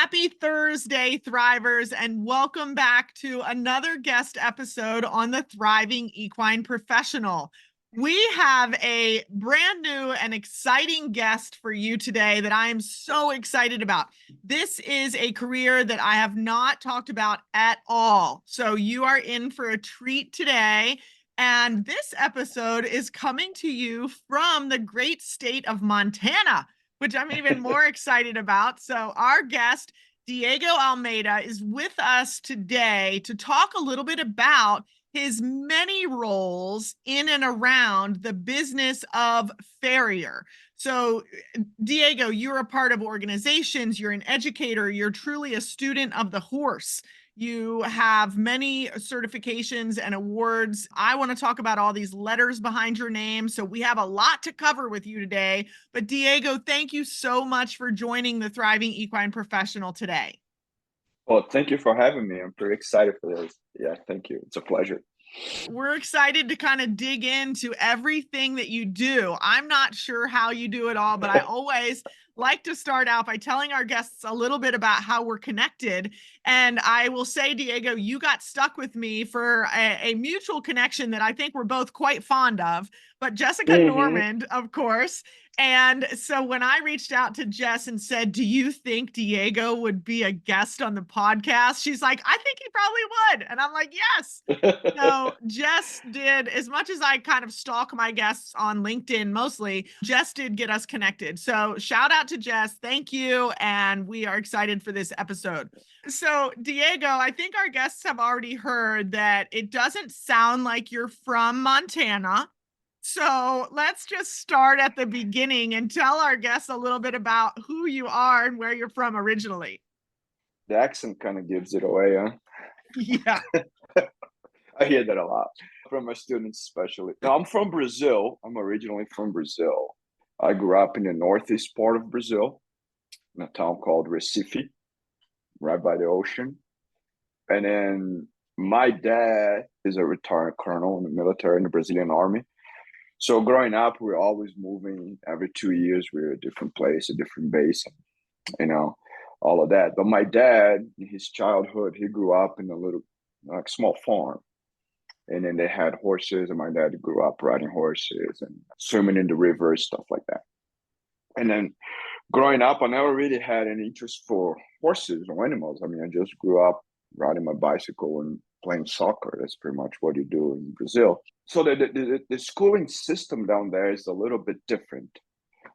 Happy Thursday, Thrivers, and welcome back to another guest episode on the Thriving Equine Professional. We have a brand new and exciting guest for you today that I am so excited about. This is a career that I have not talked about at all. So you are in for a treat today. And this episode is coming to you from the great state of Montana, which I'm even more excited about. So our guest, Diego Almeida, is with us today to talk a little bit about his many roles in and around the business of Farrier. So, Diego, you're a part of organizations, you're an educator, you're truly a student of the horse. You have many certifications and awards. I want to talk about all these letters behind your name. So we have a lot to cover with you today. But Diego, thank you so much for joining the Thriving Equine Professional today. Well, thank you for having me. I'm pretty excited for this. Yeah, thank you. It's a pleasure. We're excited to kind of dig into everything that you do. I'm not sure how you do it all, but I always like to start out by telling our guests a little bit about how we're connected. And I will say, Diego, you got stuck with me for a mutual connection that I think we're both quite fond of, but Jessica Normand, of course. And so when I reached out to Jess and said, do you think Diego would be a guest on the podcast? She's like, I think he probably would. And I'm like, yes. So Jess did, as much as I kind of stalk my guests on LinkedIn mostly, Jess did get us connected. So shout out to Jess. Thank you. And we are excited for this episode. So Diego, I think our guests have already heard that it doesn't sound like you're from Montana. So let's just start at the beginning and tell our guests a little bit about who you are and where you're from originally. The accent kind of gives it away, huh? Yeah. I hear that a lot from my students, especially. Now, I'm from Brazil. I'm originally from Brazil. I grew up in the northeast part of Brazil, in a town called Recife, right by the ocean. And then my dad is a retired colonel in the military in the Brazilian army. So growing up, we were always moving. Every 2 years, we were at a different place, a different base, all of that. But my dad, in his childhood, he grew up in a little, like, small farm. And then they had horses, and my dad grew up riding horses and swimming in the rivers, stuff like that. And then growing up, I never really had any interest for horses or animals. I mean, I just grew up riding my bicycle and playing soccer. That's pretty much what you do in Brazil. So the schooling system down there is a little bit different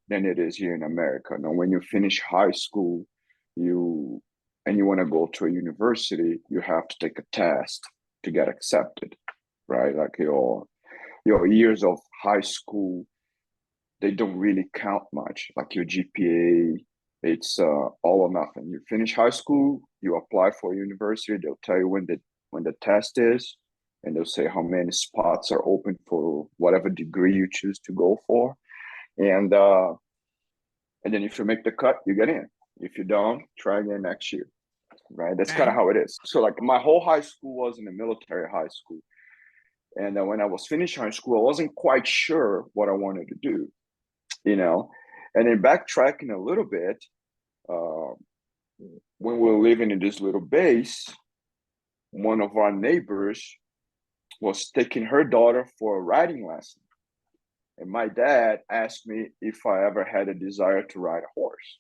than it is here in America. Now, when you finish high school, you want to go to a university, you have to take a test to get accepted, right? Like your years of high school, they don't really count much. Like your GPA, it's all or nothing. You finish high school, you apply for a university, they'll tell you when the test is, and they'll say how many spots are open for whatever degree you choose to go for. And then if you make the cut, you get in. If you don't, try again next year, right? That's kind of how it is. So like my whole high school was in a military high school. And then when I was finishing high school, I wasn't quite sure what I wanted to do, And then backtracking a little bit, when we were living in this little base, one of our neighbors was taking her daughter for a riding lesson. And my dad asked me if I ever had a desire to ride a horse.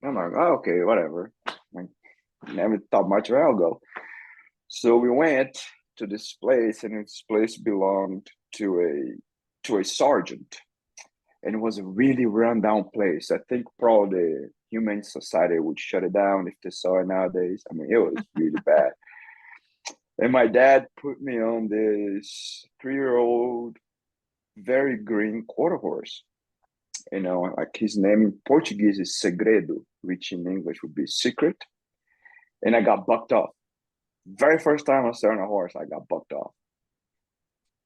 I'm like, oh, okay, whatever. I never thought much of it, I'll go. So we went to this place, and this place belonged to a sergeant. And it was a really rundown place. I think probably the Humane Society would shut it down if they saw it nowadays. I mean, it was really bad. And my dad put me on this 3-year-old, very green quarter horse. Like his name in Portuguese is Segredo, which in English would be secret. And I got bucked off. Very first time I sat on a horse, I got bucked off.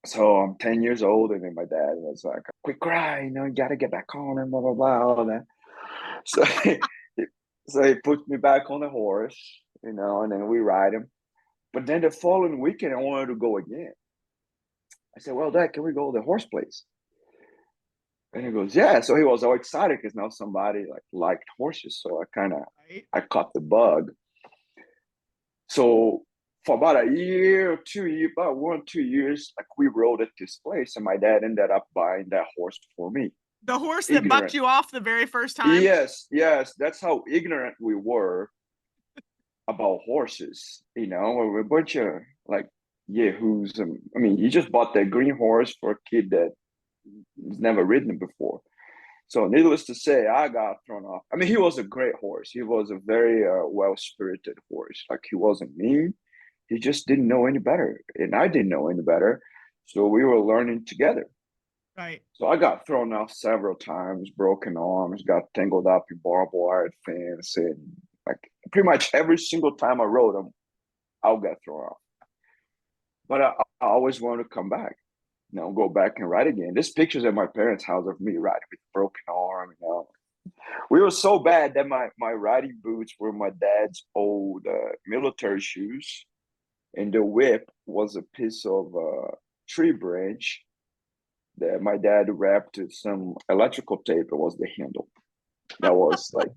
So I'm 10 years old, and then my dad was like, quit crying, you got to get back on, and blah, blah, blah, all that. So he put me back on the horse, and then we ride him. But then the following weekend, I wanted to go again. I said, well, Dad, can we go to the horse place? And he goes, yeah. So he was all excited because now somebody like liked horses. So Right. I caught the bug. So for about a year or 2 years, about 1 2 years, like we rode at this place, and my dad ended up buying that horse for me. The horse that bucked Ignorant. you off the very first time. Yes, yes. That's how ignorant we were about horses. We're a bunch of like yahoos. I mean, you just bought that green horse for a kid that has never ridden it before. So, needless to say, I got thrown off. I mean, he was a great horse. He was a very well-spirited horse. Like, he wasn't mean. He just didn't know any better, and I didn't know any better. So we were learning together. Right. So I got thrown off several times, broken arms, got tangled up in barbed wire fence, and like pretty much every single time I rode him, I'll get thrown off. But I always want to come back, go back and ride again. There's pictures at my parents' house of me riding with broken arm. We were so bad that my riding boots were my dad's old military shoes, and the whip was a piece of tree branch that my dad wrapped with some electrical tape. It was the handle. That was like,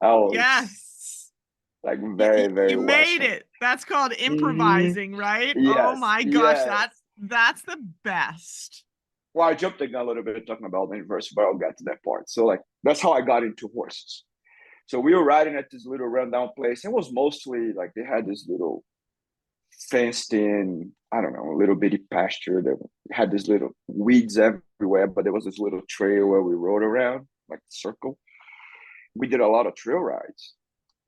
I was Yes. like very, You very made Western. it. That's called Mm-hmm. improvising, right? Oh Yes, my gosh, yes. that's the best. Well, I jumped the gun a little bit talking about the university, but I'll get to that part. So, like, that's how I got into horses. So we were riding at this little rundown place. It was mostly like they had this little fenced in, I don't know, a little bitty pasture that had this little weeds everywhere, but there was this little trail where we rode around, like a circle. We did a lot of trail rides.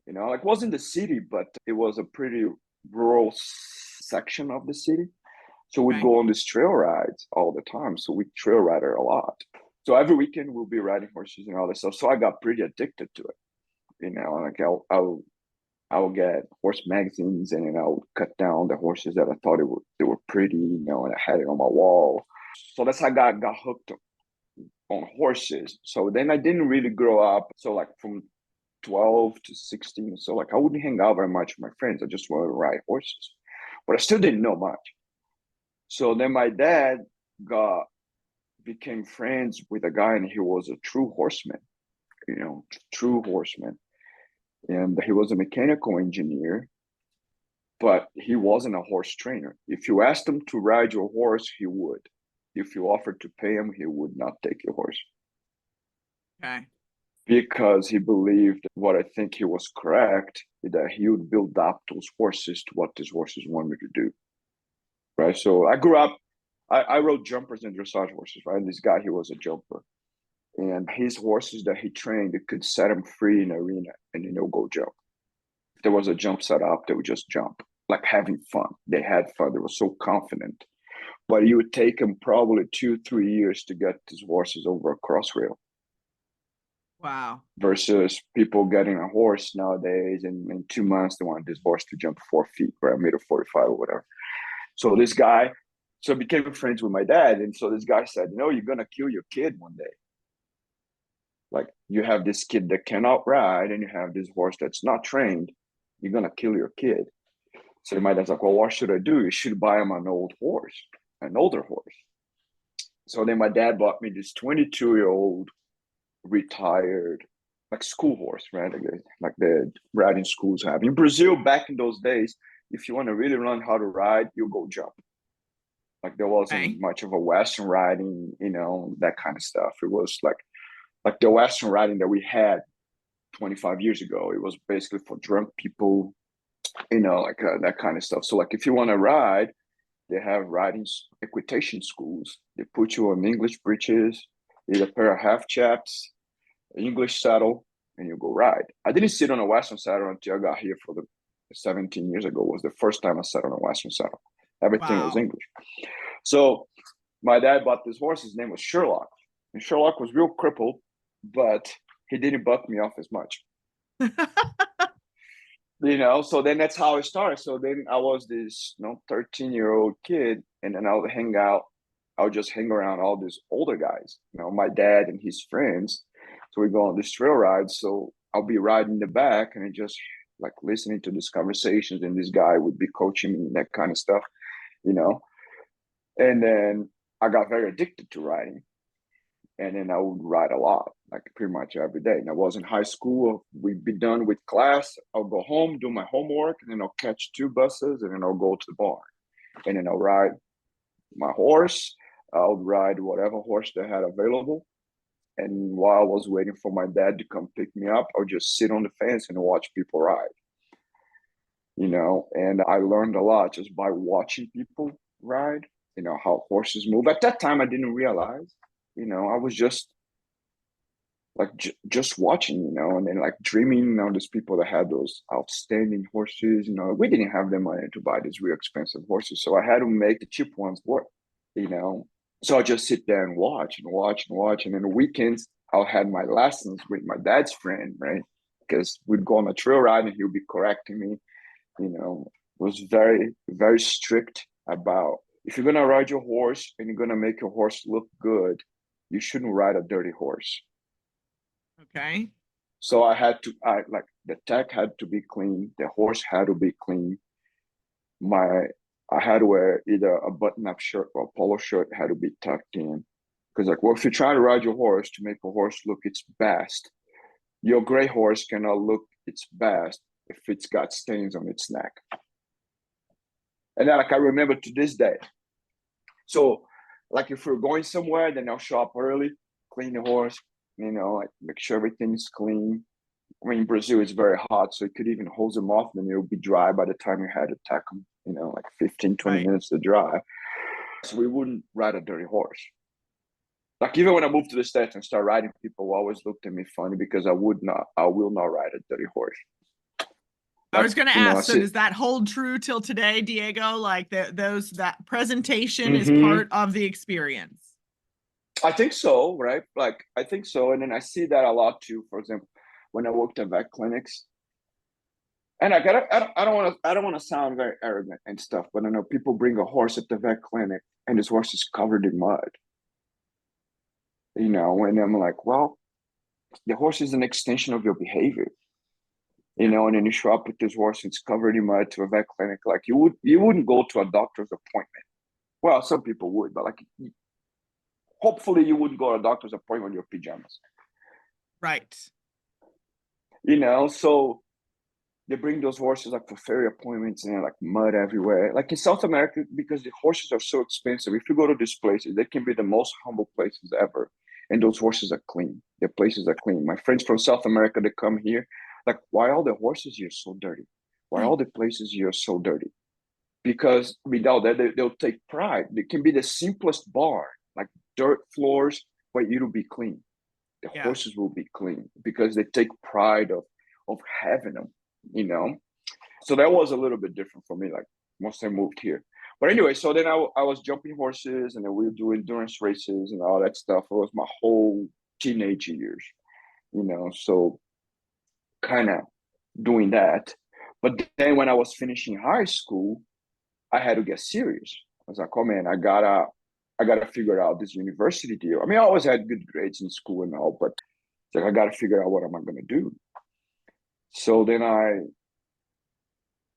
Like it wasn't the city, but it was a pretty rural section of the city. So we'd Okay. go on these trail rides all the time. So we trail ride a lot. So every weekend we'll be riding horses and all this stuff. So I got pretty addicted to it. Like I'll get horse magazines and then I'll cut down the horses that I thought they were pretty, and I had it on my wall. So that's how I got hooked on horses. So then I didn't really grow up. So like from 12 to 16. So like I wouldn't hang out very much with my friends. I just wanted to ride horses. But I still didn't know much. So then my dad got became friends with a guy, and he was a true horseman, true horseman. And he was a mechanical engineer, but he wasn't a horse trainer. If you asked him to ride your horse, he would. If you offered to pay him, he would not take your horse. Okay. Because he believed what I think he was correct, that he would build up those horses to what these horses wanted to do. Right. So I grew up, I rode jumpers and dressage horses, right? This guy, he was a jumper. And his horses that he trained, it could set him free in an arena and go jump. If there was a jump set up, they would just jump, like having fun. They had fun. They were so confident. But it would take them probably 2 3 years to get these horses over a cross rail. Wow. Versus people getting a horse nowadays in 2 months, they want this horse to jump 4 feet, right? 1.45 or whatever. So this guy, so I became friends with my dad. And so this guy said, you're going to kill your kid one day. Like you have this kid that cannot ride and you have this horse that's not trained. You're going to kill your kid. So my dad's like, well, what should I do? You should buy him an old horse, an older horse. So then my dad bought me this 22-year-old retired like school horse, right? Like the riding schools have. In Brazil, back in those days, if you want to really learn how to ride, you go jump. Like there Okay. wasn't much of a Western riding, that kind of stuff. It was like the Western riding that we had 25 years ago. It was basically for drunk people, like that kind of stuff. So like if you want to ride, they have riding equitation schools. They put you on English breeches, either pair of half chaps, English saddle, and you go ride. I didn't sit on a Western saddle until I got here for the 17 years ago. It was the first time I sat on a Western saddle. Everything was Wow. English. So my dad bought this horse. His name was Sherlock. And Sherlock was real crippled, but he didn't buck me off as much. So then that's how it started. So then I was this 13-year-old kid, and then I would just hang around all these older guys, my dad and his friends. So we go on this trail ride. So I'll be riding in the back and just like listening to these conversations, and this guy would be coaching me and that kind of stuff. And then I got very addicted to riding. And then I would ride a lot, like pretty much every day. And I was in high school. We'd be done with class. I'll go home, do my homework, and then I'll catch 2 buses, and then I'll go to the barn. And then I'll ride my horse. I'll ride whatever horse they had available. And while I was waiting for my dad to come pick me up, I'll just sit on the fence and watch people ride. And I learned a lot just by watching people ride, how horses move. At that time, I didn't realize, I was just like just watching, and then like dreaming on these people that had those outstanding horses. We didn't have the money to buy these real expensive horses, so I had to make the cheap ones work. So I just sit there and watch and watch and watch, and then the weekends I'll have my lessons with my dad's friend, right? Because we'd go on a trail ride and he'll be correcting me. Was very, very strict about, if you're gonna ride your horse and you're gonna make your horse look good, you shouldn't ride a dirty horse. Okay. So I like the tack had to be clean, the horse had to be clean. I had to wear either a button-up shirt or a polo shirt had to be tucked in. Because if you're trying to ride your horse to make a horse look its best, your gray horse cannot look its best if it's got stains on its neck. And then, I remember to this day. So, if we're going somewhere, then I'll show up early, clean the horse, make sure everything's clean. I mean, in Brazil, it's very hot, so you could even hose them off, and it'll be dry by the time you had to tack them, 15, 20 minutes to dry. So we wouldn't ride a dirty horse. Even when I moved to the States and started riding, people always looked at me funny because I will not ride a dirty horse. I was going to ask, so does that hold true till today, Diego? That presentation is part of the experience. I think so, right? I think so. And then I see that a lot too. For example, when I worked at vet clinics, and I don't want to sound very arrogant and stuff, but I know people bring a horse at the vet clinic and this horse is covered in mud. And I'm like, well, the horse is an extension of your behavior. And then you show up with this horse, it's covered in mud to a vet clinic. You wouldn't go to a doctor's appointment. Well, some people would, but hopefully you wouldn't go to a doctor's appointment in your pajamas. Right. So they bring those horses for Farrier appointments and mud everywhere. In South America, because the horses are so expensive, if you go to these places, they can be the most humble places ever. And those horses are clean. Their places are clean. My friends from South America, they come here. Why all the horses here so dirty? Why all the places here are so dirty? Because without that, they'll take pride. It can be the simplest barn, dirt floors, but it'll be clean. The horses will be clean because they take pride of having them, So that was a little bit different for me, once I moved here. But anyway, so then I was jumping horses and then we would do endurance races and all that stuff. It was my whole teenage years, so kind of doing that. But then when I was finishing high school, I had to get serious. I was like, oh man, I gotta figure out this university deal. I mean, I always had good grades in school and all, but I gotta figure out what am I gonna do. So then I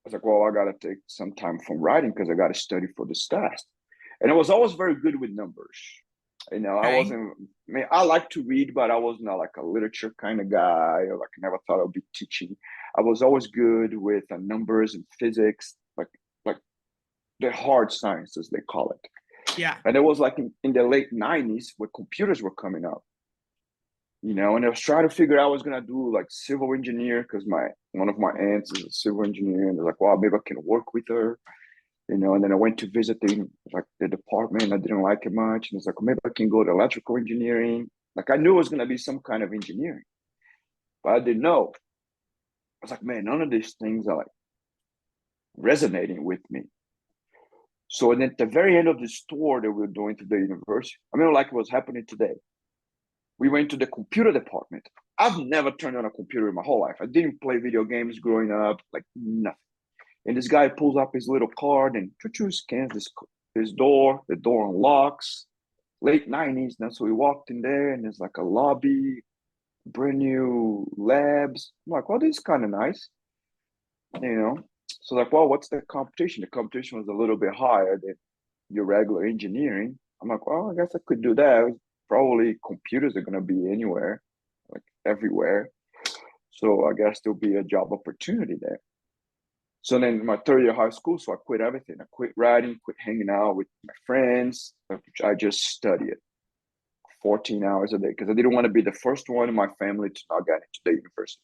was like, well, I gotta take some time from writing because I gotta study for this test. And I was always very good with numbers. I like to read, but I was not a literature kind of guy, or I never thought I'd be teaching. I was always good with numbers and physics, like the hard sciences, they call it. Yeah. And it was in the late 90s where computers were coming up, and I was trying to figure out I was going to do civil engineer because one of my aunts is a civil engineer. And they're like, well, maybe I can work with her. And then I went to visit the department. I didn't like it much. And it's maybe I can go to electrical engineering. I knew it was going to be some kind of engineering, but I didn't know. I was like, man, none of these things are resonating with me. So then at the very end of the tour that we were doing to the university, I mean, what's happening today. We went to the computer department. I've never turned on a computer in my whole life. I didn't play video games growing up, nothing. And this guy pulls up his little card and scans this door. The door unlocks. Late 90s. And so we walked in there and there's a lobby, brand new labs. I'm like, well, this is kind of nice. So well, what's the competition? The competition was a little bit higher than your regular engineering. I'm like, well, I guess I could do that. probably computers are going to be anywhere, like everywhere. So I guess there'll be a job opportunity there. So then my third year of high school, so I quit everything. I quit riding, quit hanging out with my friends. I just studied 14 hours a day because I didn't want to be the first one in my family to not get into the university.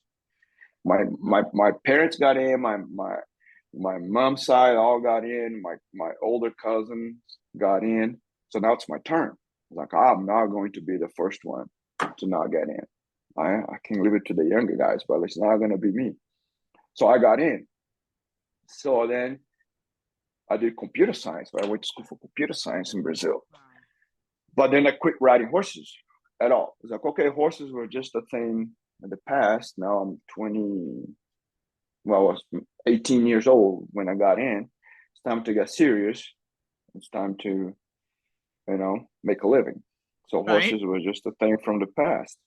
My parents got in, my mom's side all got in, my older cousins got in. So now it's my turn. Like, I'm not going to be the first one to not get in. I can leave it to the younger guys, but it's not going to be me. So I got in. So then I did computer science. I went to school for computer science in Brazil. But then I quit riding horses at all. It's like, okay, horses were just a thing in the past. Now I'm 20, well, I was 18 years old when I got in. It's time to get serious. It's time to, make a living. So horses were just a thing from the past.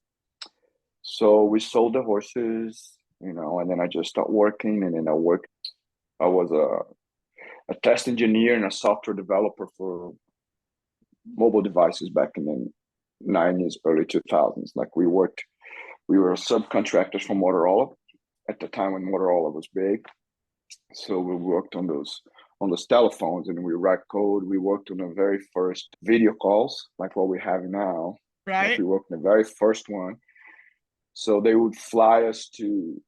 So we sold the horses, and then I just started working. And then I was a test engineer and a software developer for mobile devices back in the 90s, early 2000s. Like we were subcontractors for Motorola at the time when Motorola was big. So we worked on those telephones and we write code. We worked on the very first video calls, like what we have now. Right. Like we worked on the very first one. So they would fly us to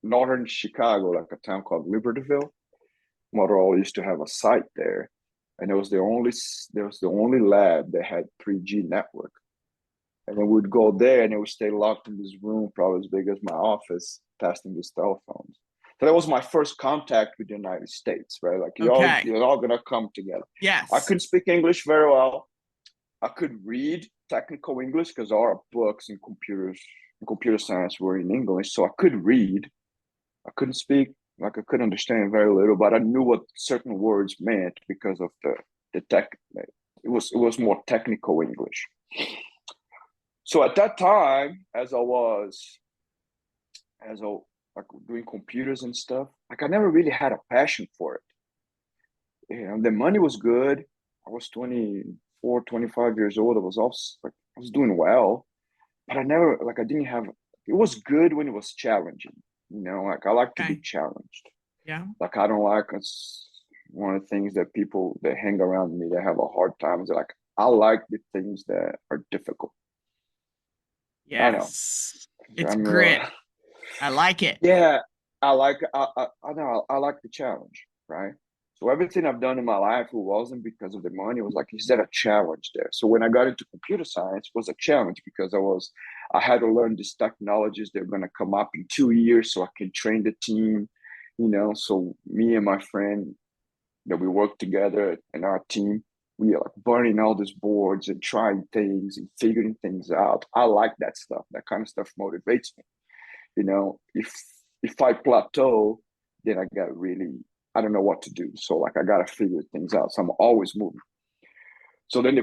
northern Chicago, like a town called Libertyville. Motorola used to have a site there, and it was the only lab that had 3G network. And then we'd go there and it would stay locked in this room, probably as big as my office, testing these telephones. So that was my first contact with the United States, right? Like you're all gonna come together. Yes. I couldn't speak English very well. I could read technical English because all our books and computer science were in English. So I could read. I couldn't speak, like I could understand very little, but I knew what certain words meant because of the tech. It was more technical English. So at that time, as I was like doing computers and stuff, like I never really had a passion for it. The money was good. I was 24, 25 years old. I was doing well, but I didn't have. It was good when it was challenging. Like I like to be challenged. Yeah. Like I don't like one of the things that people that hang around me that have a hard time is like I like the things that are difficult. Yes. It's grit. I like it. Yeah, I like the challenge, right? So everything I've done in my life, it wasn't because of the money. It was like, is there a challenge there? So when I got into computer science, it was a challenge because I had to learn these technologies that are going to come up in 2 years so I can train the team, So me and my friend that we worked together in our team, we are like burning all these boards and trying things and figuring things out. I like that stuff. That kind of stuff motivates me. If I plateau, then I don't know what to do. So like I gotta figure things out. So I'm always moving. So then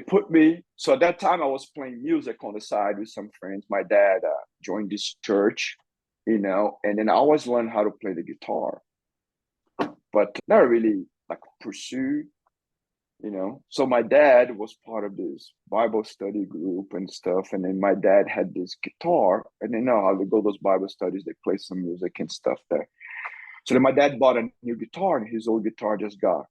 so at that time I was playing music on the side with some friends. My dad joined this church, and then I always learned how to play the guitar, but never really like pursue. So my dad was part of this Bible study group and stuff. And then my dad had this guitar, and they know how they go those Bible studies, they play some music and stuff there. So then my dad bought a new guitar, and his old guitar just got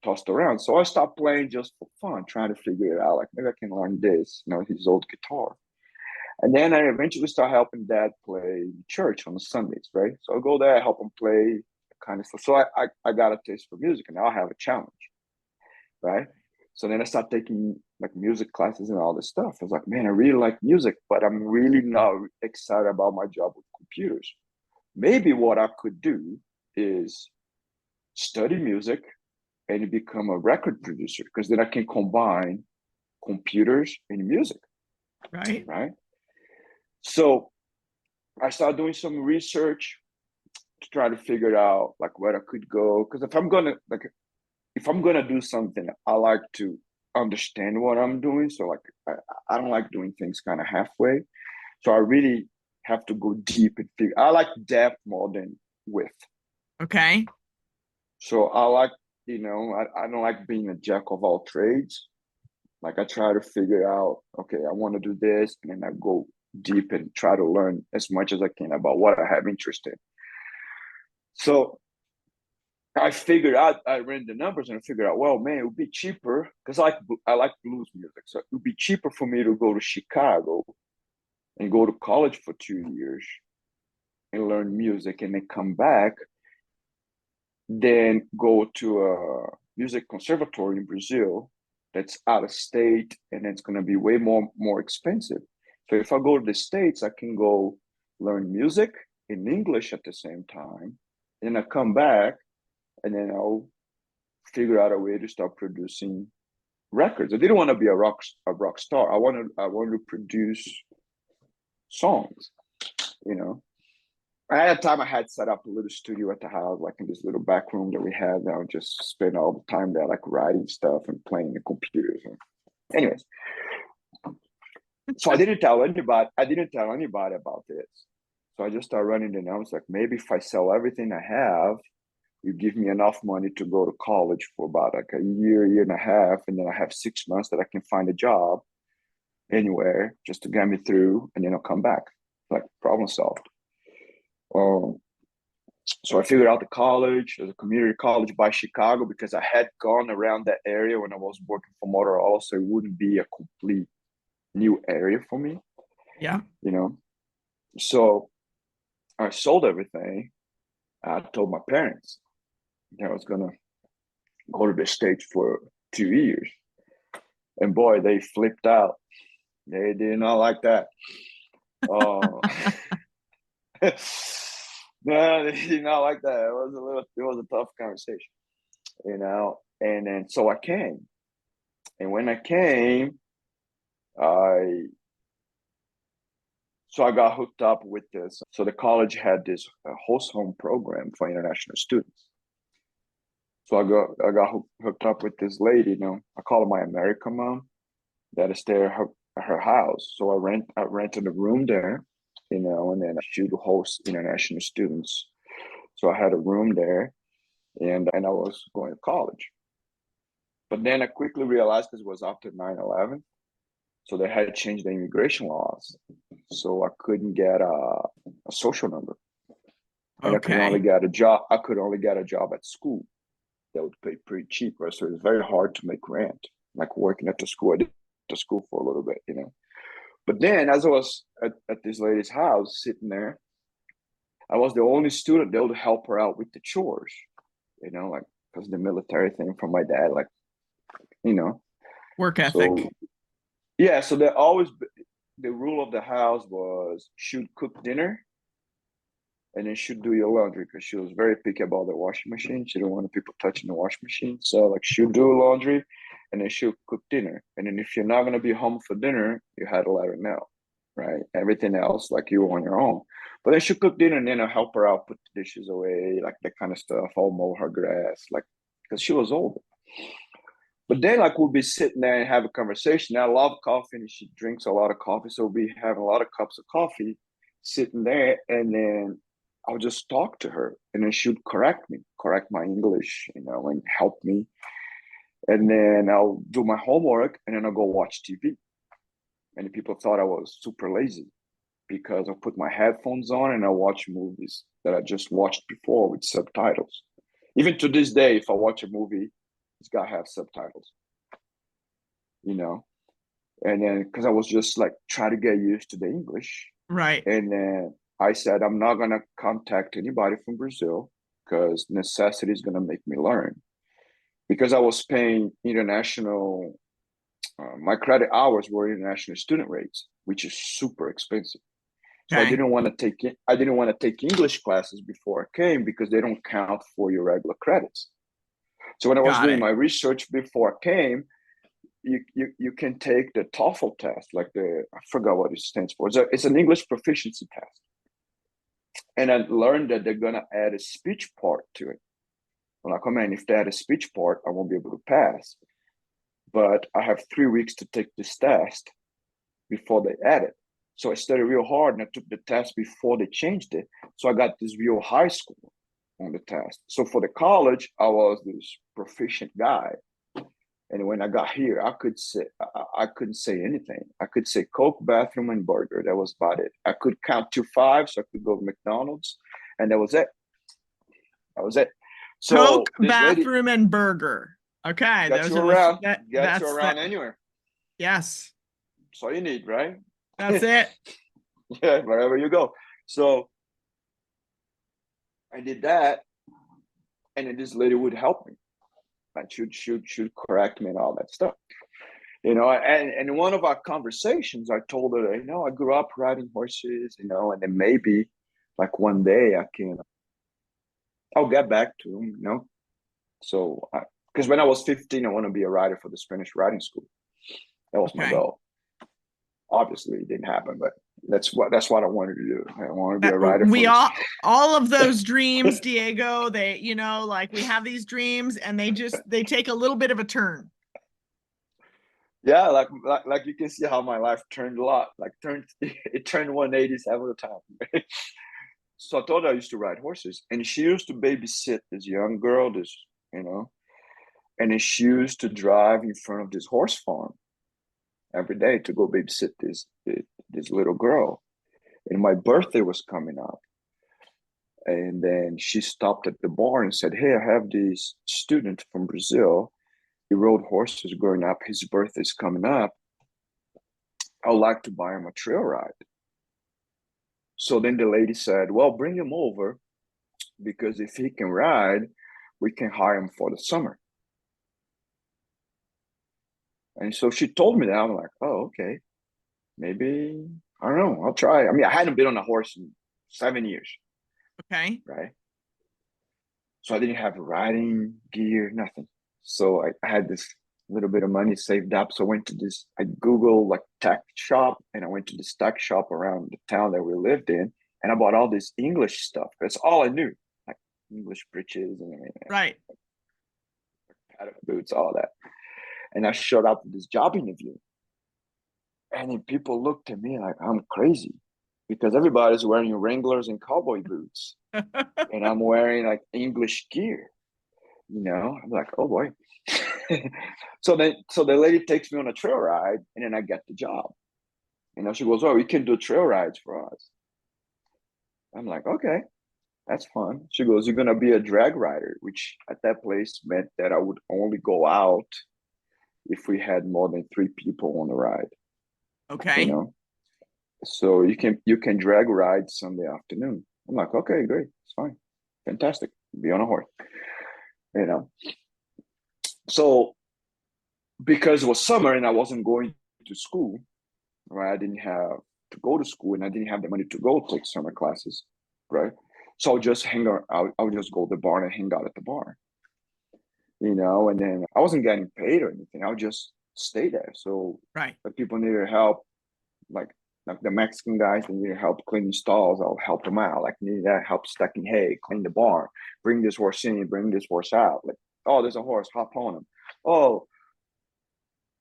tossed around. So I stopped playing just for fun, trying to figure it out. Like maybe I can learn this, his old guitar. And then I eventually started helping dad play church on the Sundays, right? So I go there, help him play kind of stuff. So I got a taste for music, and now I have a challenge. Right. So then I started taking like music classes and all this stuff. I was like, man, I really like music, but I'm really not excited about my job with computers. Maybe what I could do is study music and become a record producer, because then I can combine computers and music. Right. Right. So I started doing some research to try to figure out like where I could go. Because if I'm gonna do something, I like to understand what I'm doing. So like I don't like doing things kind of halfway. So I really have to go deep and figure. I like depth more than width. Okay. So I like, I don't like being a jack of all trades. Like I try to figure out, okay, I want to do this, and then I go deep and try to learn as much as I can about what I have interest in. So I figured out, I ran the numbers and I figured out, well, man, it would be cheaper because I like blues music. So it would be cheaper for me to go to Chicago and go to college for 2 years and learn music and then come back, then go to a music conservatory in Brazil that's out of state, and it's going to be way more expensive. So if I go to the States, I can go learn music in English at the same time, and I come back, and then I'll figure out a way to start producing records. I didn't want to be a rock star. I wanted to produce songs, you know. At the time, I had set up a little studio at the house, like in this little back room that we had. I would just spend all the time there, like writing stuff and playing the computers. And anyways, so I didn't tell anybody. I didn't tell anybody about this. So I just started running the numbers. Like maybe if I sell everything I have, you give me enough money to go to college for about like a year and a half, and then I have 6 months that I can find a job anywhere just to get me through, and then I'll come back. Like problem solved. So I figured out the college, there's a community college by Chicago, because I had gone around that area when I was working for Motorola, so it wouldn't be a complete new area for me. Yeah. You know, so I sold everything. I told my parents that I was gonna go to the States for 2 years, and boy, they flipped out. They did not like that. No, they did not like that. It was a tough conversation, you know. And then so I came, and when I came, I I got hooked up with this. So the college had this host home program for international students. So I got hooked up with this lady. You know, I call her my American mom. That is there her house. So I rented a room there, you know, and then she would host international students. So I had a room there, and I was going to college. But then I quickly realized, because it was after 9/11, so they had changed the immigration laws. So I couldn't get a social number. And I could only get a job. I could only get a job at school that would pay pretty cheap. Right? So it was very hard to make rent, like working at the school. I did the school for a little bit, you know. But then as I was at this lady's house sitting there, I was the only student that would help her out with the chores, you know, like because the military thing from my dad, like, you know. Work ethic. So, yeah, so there always, the rule of the house was she'd cook dinner and then she'd do your laundry, because she was very picky about the washing machine. She didn't want people touching the washing machine. So like she'd do laundry and then she'll cook dinner. And then if you're not going to be home for dinner, you had to let her know, right? Everything else, like you were on your own. But then she'll cook dinner, and then I'll help her out, put the dishes away, like that kind of stuff. I'll mow her grass, like, because she was older. But then, like, we'll be sitting there and have a conversation. I love coffee, and she drinks a lot of coffee. So we'll be having a lot of cups of coffee, sitting there, and then I'll just talk to her, and then she'd correct me, correct my English, you know, and help me. And then I'll do my homework, and then I'll go watch TV. And people thought I was super lazy, because I'll put my headphones on and I'll watch movies that I just watched before with subtitles. Even to this day, if I watch a movie, it's got to have subtitles, you know? And then, because I was just like trying to get used to the English. Right. And then I said, I'm not going to contact anybody from Brazil, because necessity is going to make me learn. Because I was paying international, my credit hours were international student rates, which is super expensive. So I didn't want to take English classes before I came, because they don't count for your regular credits. So when I was doing my research before I came, you can take the TOEFL test, like I forgot what it stands for. It's an English proficiency test. And I learned that they're gonna add a speech part to it. I'm like, oh man, if they add a speech part, I won't be able to pass. But I have 3 weeks to take this test before they add it. So I studied real hard, and I took the test before they changed it. So I got this real high score on the test. So for the college, I was this proficient guy. And when I got here, I couldn't say anything. I could say Coke, bathroom, and burger. That was about it. I could count to five, so I could go to McDonald's, and that was it. That was it. So Coke, this lady bathroom, and burger. Okay, got those you are the around, got you that's around that. anywhere. Yes, That's all you need, right? that's it. Yeah, wherever you go. So I did that, and then this lady would help me. Like should correct me and all that stuff. And in one of our conversations, I told her, I grew up riding horses, and then maybe like one day I'll get back to them. So, because when I was 15, I want to be a rider for the Spanish riding school. That was my Okay. goal. Obviously, it didn't happen, but that's what I wanted to do. I want to be a rider. We all of those dreams, Diego, they, like we have these dreams and they take a little bit of a turn. Yeah, like you can see how my life turned a lot. It turned 180 several times. So I told her I used to ride horses, and she used to babysit this young girl, and then she used to drive in front of this horse farm every day to go babysit this little girl. And my birthday was coming up, and then she stopped at the barn and said, "Hey, I have this student from Brazil. He rode horses growing up. His birthday's coming up. I'd like to buy him a trail ride." So then the lady said, "Well, bring him over, because if he can ride, we can hire him for the summer." And so she told me that. I'm like, "Oh, okay. Maybe, I don't know. I'll try." I mean, I hadn't been on a horse in 7 years. Okay. Right. So I didn't have riding gear, nothing. So I had this little bit of money saved up. So I Googled like tech shop, and I went to this tech shop around the town that we lived in, and I bought all this English stuff. That's all I knew, like English breeches and right, padded boots, all that. And I showed up to this job interview, and then people looked at me like I'm crazy, because everybody's wearing Wranglers and cowboy boots, and I'm wearing like English gear. I'm like, oh boy. So the lady takes me on a trail ride, and then I get the job. She goes, "Oh, you can do trail rides for us." I'm like, okay, that's fun. She goes, "You're gonna be a drag rider," which at that place meant that I would only go out if we had more than 3 people on the ride. okay. So you can drag ride Sunday afternoon. I'm like, okay, great, it's fine, fantastic. Be on a horse. So because it was summer and I wasn't going to school, right? I didn't have to go to school, and I didn't have the money to go take summer classes, right? So I'll just hang out. I'll just go to the barn and hang out at the barn, and then I wasn't getting paid or anything. I'll just stay there. So right. if people needed help, like the Mexican guys, they needed help cleaning stalls, I'll help them out. Like, needed that help stacking hay, clean the barn, bring this horse in, bring this horse out. Like, oh, there's a horse, hop on him. Oh,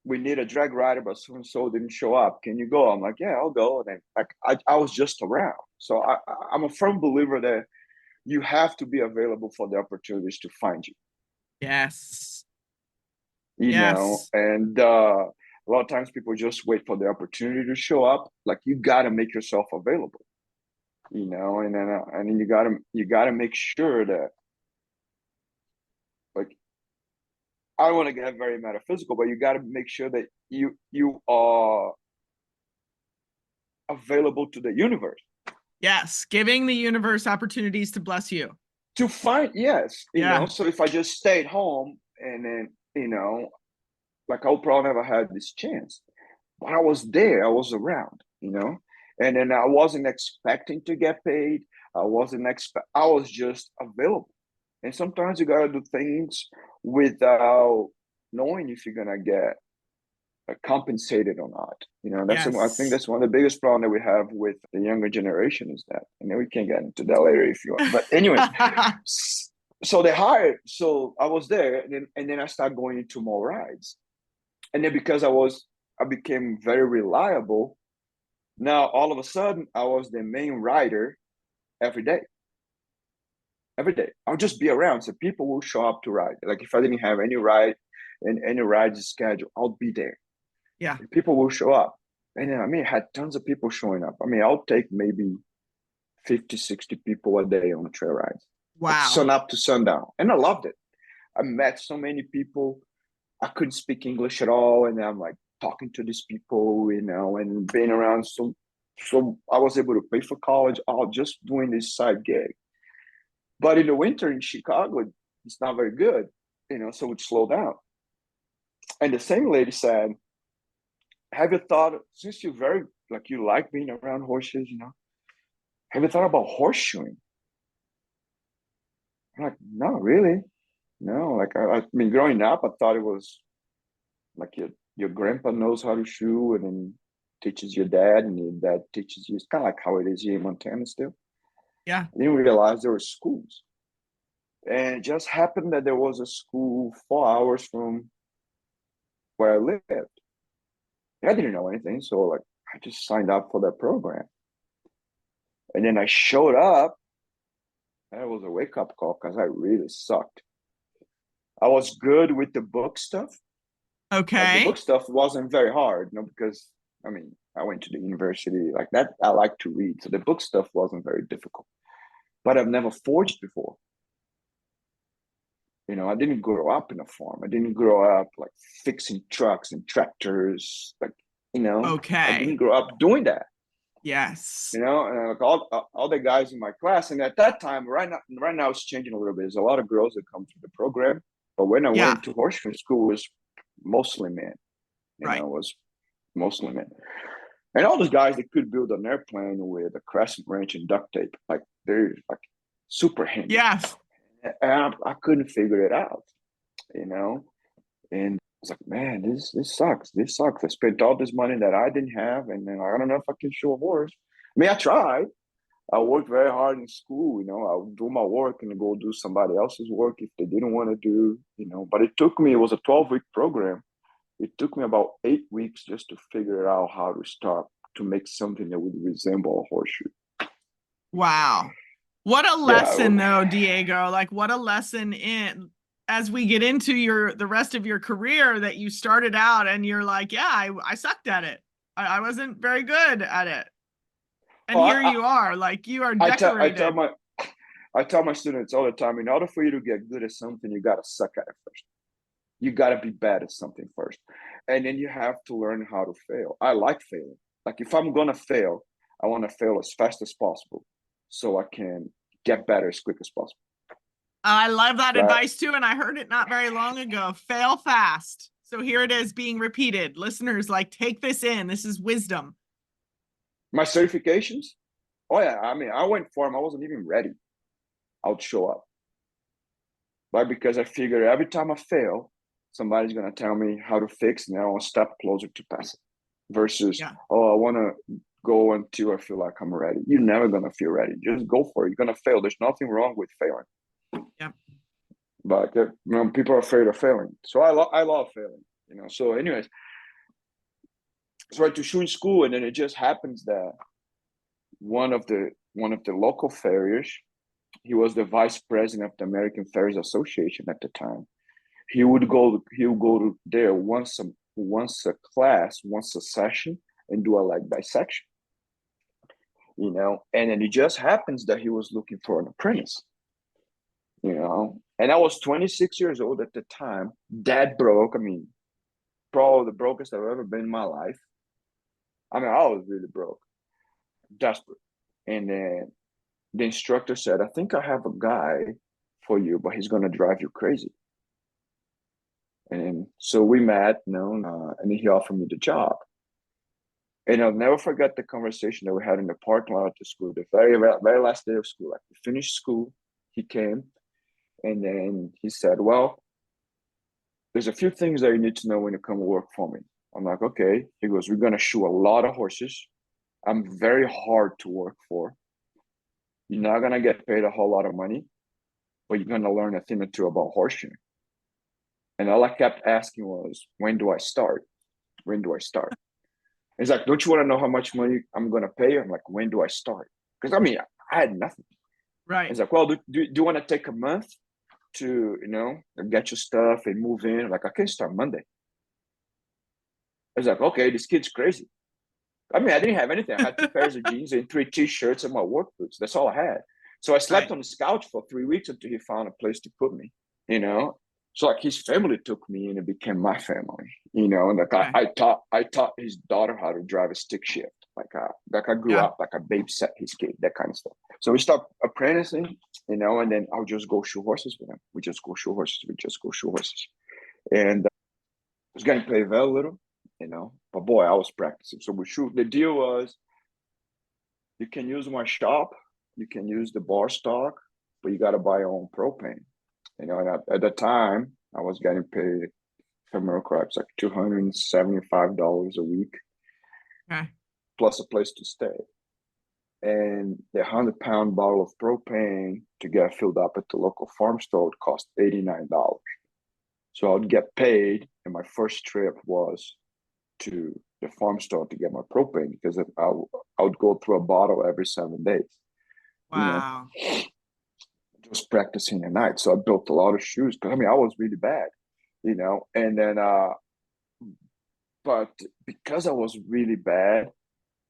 we need a drag rider, but so and so didn't show up. Can you go? I'm like, yeah, I'll go. And then I was just around. So I'm a firm believer that you have to be available for the opportunities to find you. Yes. And a lot of times people just wait for the opportunity to show up. Like, you got to make yourself available, and then you gotta make sure that, like, I don't want to get very metaphysical, but you got to make sure that you are available to the universe. Yes, giving the universe opportunities to bless you. To find, yes, So if I just stayed home, and then like, I would probably never had this chance, but I was there, I was around, and then I wasn't expecting to get paid. I was just available. And sometimes you gotta do things without knowing if you're gonna get compensated or not. I think that's one of the biggest problems that we have with the younger generation, is that, and then we can get into that later if you want. But anyways, so they hired. So I was there, and then I started going into more rides, and then because I became very reliable. Now all of a sudden, I was the main rider every day. Every day, I'll just be around, so people will show up to ride. Like, if I didn't have any ride and any rides scheduled, I'll be there. Yeah. And people will show up. And then, I mean, I had tons of people showing up. I mean, I'll take maybe 50, 60 people a day on a trail ride, like Wow. sun up to sundown. And I loved it. I met so many people. I couldn't speak English at all. And I'm like talking to these people, you know, and being around. So I was able to pay for college, all just doing this side gig. But in the winter in Chicago, it's not very good, you know, so it slowed down. And the same lady said, have you thought, since you're very, like you like being around horses, you know, have you thought about horseshoeing? I'm like, no, really? No, like I mean, growing up, I thought it was like your grandpa knows how to shoe and then teaches your dad, and your dad teaches you. It's kind of like how it is here in Montana still. Yeah. I didn't realize there were schools. And it just happened that there was a school 4 hours from where I lived. I didn't know anything, so like I just signed up for that program. And then I showed up, and it was a wake-up call because I really sucked. I was good with the book stuff. Like the Okay. book stuff wasn't very hard, you know, because I mean, I went to the university like that. I like to read, so the book stuff wasn't very difficult. But I've never forged before. You know, I didn't grow up in a farm. I didn't grow up like fixing trucks and tractors. Like, you know, I didn't Okay. grow up doing that. Yes. You know, and like all the guys in my class, and at that time, right now it's changing a little bit. There's a lot of girls that come to the program, but when I Yeah. went to horsemanship school, it was mostly men. You know, Right. it was mostly men. And all those guys that could build an airplane with a crescent wrench and duct tape, like they're like super handy. Yes. And I couldn't figure it out, you know. And I was like, man, this sucks. This sucks. I spent all this money that I didn't have, and then I don't know if I can show a horse. I mean, I tried. I worked very hard in school, you know. I would do my work and go do somebody else's work if they didn't want to do, you know. But it took me, it was a 12-week program. It took me about 8 weeks just to figure out how to start to make something that would resemble a horseshoe. Wow. What a Yeah, lesson though, Diego. Like what a lesson in as we get into the rest of your career that you started out and you're like, yeah, I sucked at it. I wasn't very good at it. And well, here you are, like you are I decorated. tell my students all the time, in order for you to get good at something, you gotta suck at it first. You gotta be bad at something first. And then you have to learn how to fail. I like failing. Like if I'm gonna fail, I want to fail as fast as possible so I can get better as quick as possible. I love that Right. advice too. And I heard it not very long ago. Fail fast. So here it is being repeated. Listeners, like take this in. This is wisdom. My certifications, oh yeah, I mean, I went for them. I wasn't even ready. I would show up. But because I figured every time I fail, somebody's gonna tell me how to fix, and then I'll step closer to pass it. Versus, Yeah. oh, I wanna go until I feel like I'm ready. You're never gonna feel ready. Just go for it. You're gonna fail. There's nothing wrong with failing. Yeah. But you know, people are afraid of failing. So I love failing. You know. So, anyways, so I went to shoe in school, and then it just happens that one of the local farriers, he was the vice president of the American Farriers Association at the time. He would go to there once a class, once a session, and do a leg dissection. You know, and then it just happens that he was looking for an apprentice. You know, and I was 26 years old at the time. Dad broke. I mean, probably the brokest I've ever been in my life. I mean, I was really broke, desperate. And then the instructor said, I think I have a guy for you, but he's going to drive you crazy. And so we met, you know, and he offered me the job. And I'll never forget the conversation that we had in the parking lot at the school, the very last day of school. Like we finished school, he came, and then he said, well, there's a few things that you need to know when you come work for me. I'm like, okay. He goes, we're going to shoe a lot of horses. I'm very hard to work for. You're not going to get paid a whole lot of money, but you're going to learn a thing or two about horseshoeing. And all I kept asking was, when do I start? When do I start? He's like, don't you want to know how much money I'm going to pay you? I'm like, when do I start? Because I mean, I had nothing. Right. He's like, well, do you want to take a month? to, get your stuff and move in. Like, I can't start Monday. I was like, okay, this kid's crazy. I mean, I didn't have anything. I had 2 pairs of jeans and 3 t-shirts and my work boots. That's all I had. So I slept on his couch for 3 weeks until he found a place to put me, So like his family took me and it became my family, and like I taught his daughter how to drive a stick shift. Like I grew up, like I babysat his kid, that kind of stuff. So we stopped apprenticing, and then I'll just go shoe horses with him. We just go shoe horses. And I was getting paid very little, but boy, I was practicing. So we shoot. The deal was, you can use my shop, you can use the bar stock, but you got to buy your own propane. And at the time, I was getting paid, if I remember correct, like $275 a week, plus a place to stay. And the 100-pound bottle of propane to get filled up at the local farm store would cost $89. So I would get paid, and my first trip was to the farm store to get my propane, because I would go through a bottle every 7 days. Wow. Just practicing at night. So I built a lot of shoes, because I was really bad, and then but because I was really bad,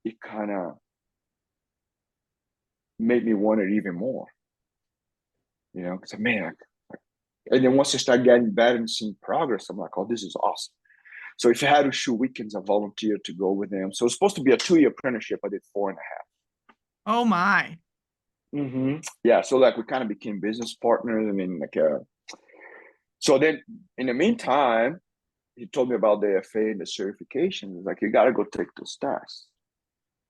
it kind of made me want it even more, because and then once I start getting better and seeing progress, I'm like, oh, this is awesome. So if I had to shoot weekends, I volunteered to go with them. So it's supposed to be a 2-year apprenticeship. I did 4.5. Oh my. Mm-hmm. Yeah. So like we kind of became business partners. So then in the meantime, he told me about the FA and the certification. He's like, you got to go take those tests.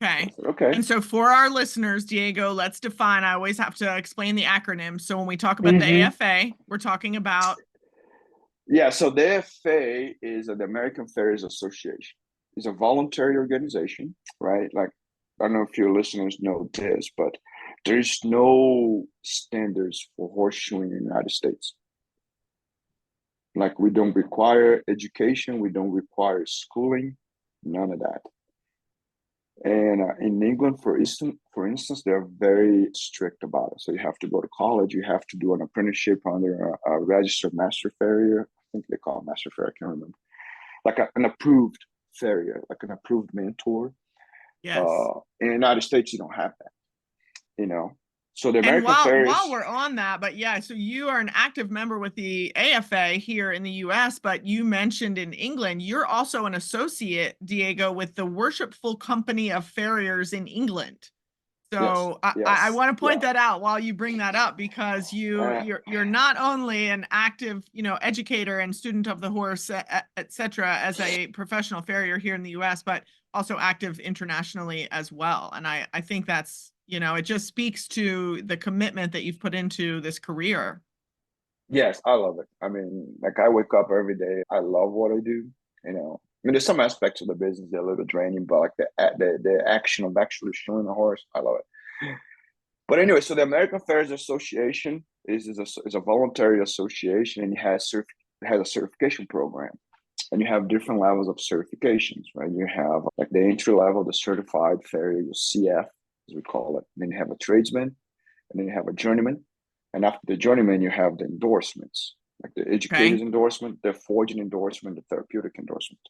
Okay. Said, okay. And so for our listeners, Diego, let's define. I always have to explain the acronym. So when we talk about the AFA, we're talking about. Yeah. So the AFA is the American Farriers Association. It's a voluntary organization, right? Like, I don't know if your listeners know this, but there's no standards for horseshoeing in the United States. Like, we don't require education, we don't require schooling, none of that. And in England, for instance, they're very strict about it. So you have to go to college, you have to do an apprenticeship under a registered master farrier. I think they call it master farrier, I can't remember. Like an approved farrier, like an approved mentor. Yes. In the United States, you don't have that, So the American Farriers. While we're on that, but yeah, so you are an active member with the AFA here in the US, but you mentioned in England, you're also an associate, Diego, with the Worshipful Company of Farriers in England. So yes, I want to point that out while you bring that up, because you're not only an active, educator and student of the horse, et cetera, as a professional farrier here in the US, but also active internationally as well. And I think that's, it just speaks to the commitment that you've put into this career. Yes, I love it. Like, I wake up every day. I love what I do. There's some aspects of the business that are a little draining, but like the action of actually showing a horse, I love it. But anyway, so the American Farriers Association is a voluntary association, and it has a certification program, and you have different levels of certifications, right? You have like the entry level, the certified farrier, your CF, as we call it. And then you have a tradesman, and then you have a journeyman, and after the journeyman, you have the endorsements, like the educator's endorsement, the forging endorsement, the therapeutic endorsement,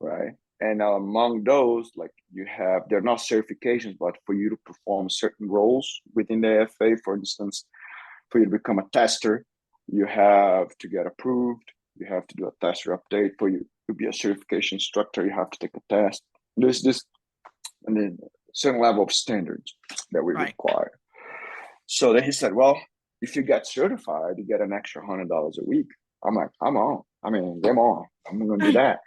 right? And among those, like, they're not certifications, but for you to perform certain roles within the AFA, for instance, for you to become a tester, you have to get approved. You have to do a tester update. For you to be a certification instructor, you have to take a test. There's this, and then certain level of standards that we require. So then he said, well, if you get certified, you get an extra $100 a week. I'm like, I'm on. Them on. I'm going to do that.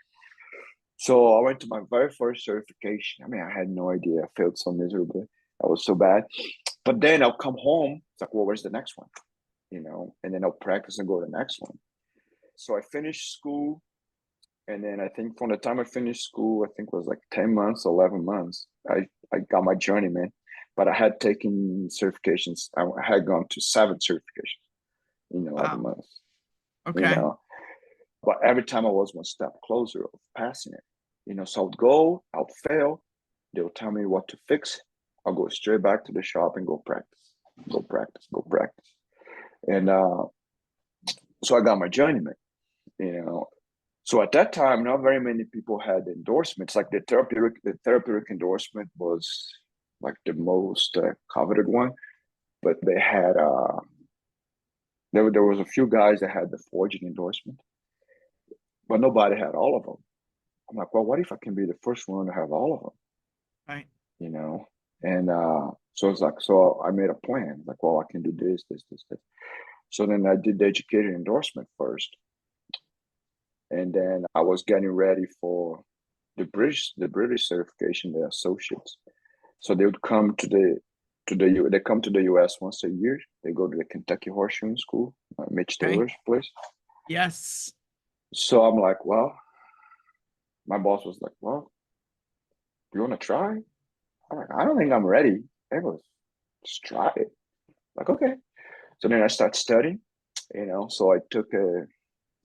So I went to my very first certification. I had no idea. I failed so miserably. I was so bad. But then I'll come home. It's like, well, where's the next one? And then I'll practice and go to the next one. So I finished school. And then I think from the time I finished school, I think it was like 10 months, 11 months, I got my journeyman. But I had taken certifications. I had gone to 7 certifications in 11 months. Okay. But every time I was one step closer of passing it. So I would go, I would fail. They would tell me what to fix. I'll go straight back to the shop and go practice. And So I got my journeyman, you know. So at that time, not very many people had endorsements. Like the therapeutic endorsement was like the most coveted one, but they had there was a few guys that had the forging endorsement, but nobody had all of them. I'm like, well, what if I can be the first one to have all of them? Right. You know? And so it's like, so I made a plan. Like, well, I can do this, this, this, this. So then I did the educated endorsement first, and then I was getting ready for the British certification, the associates. So they would come they come to the US once a year. They go to the Kentucky Horseshoe School, Mitch Okay. Taylor's place. Yes. So I'm like, well, my boss was like, well, you want to try? I'm like, I don't think I'm ready. He goes, just try it. Like, okay. So then I start studying, So I took I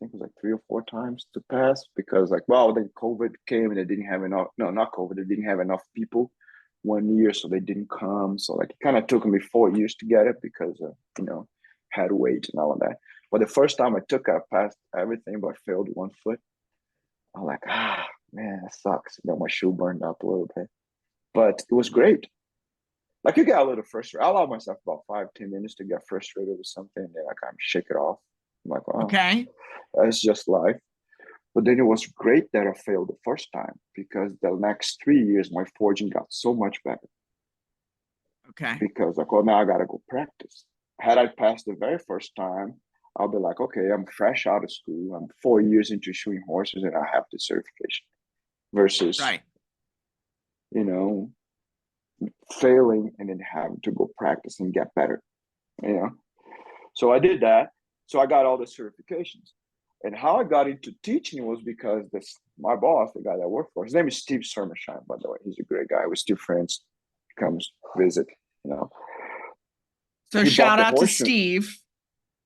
think it was like 3 or 4 times to pass because like, well, then COVID came and they didn't have enough. No, not COVID. They didn't have enough people 1 year, so they didn't come. So like, it kind of took me 4 years to get it because had to wait and all of that. But the first time I took it, I passed everything, but failed one foot. I'm like, man, that sucks. My shoe burned up a little bit, but it was great. Like you get a little frustrated. I allow myself about 5-10 minutes to get frustrated with something, and then I kind of shake it off. I'm like, well, Okay. that's just life. But then it was great that I failed the first time because the next 3 years my forging got so much better. Okay. Because like, well, now I gotta go practice. Had I passed the very first time, I'll be like, okay, I'm fresh out of school. I'm 4 years into shoeing horses, and I have the certification. Versus, Right. you know, failing and then having to go practice and get better. You know. So I did that. So I got all the certifications. And how I got into teaching was because my boss, the guy that I work for, his name is Steve Sermershine, by the way. He's a great guy. We're still friends. He comes visit, you know. So He bought shout the out to horseshoe. Steve.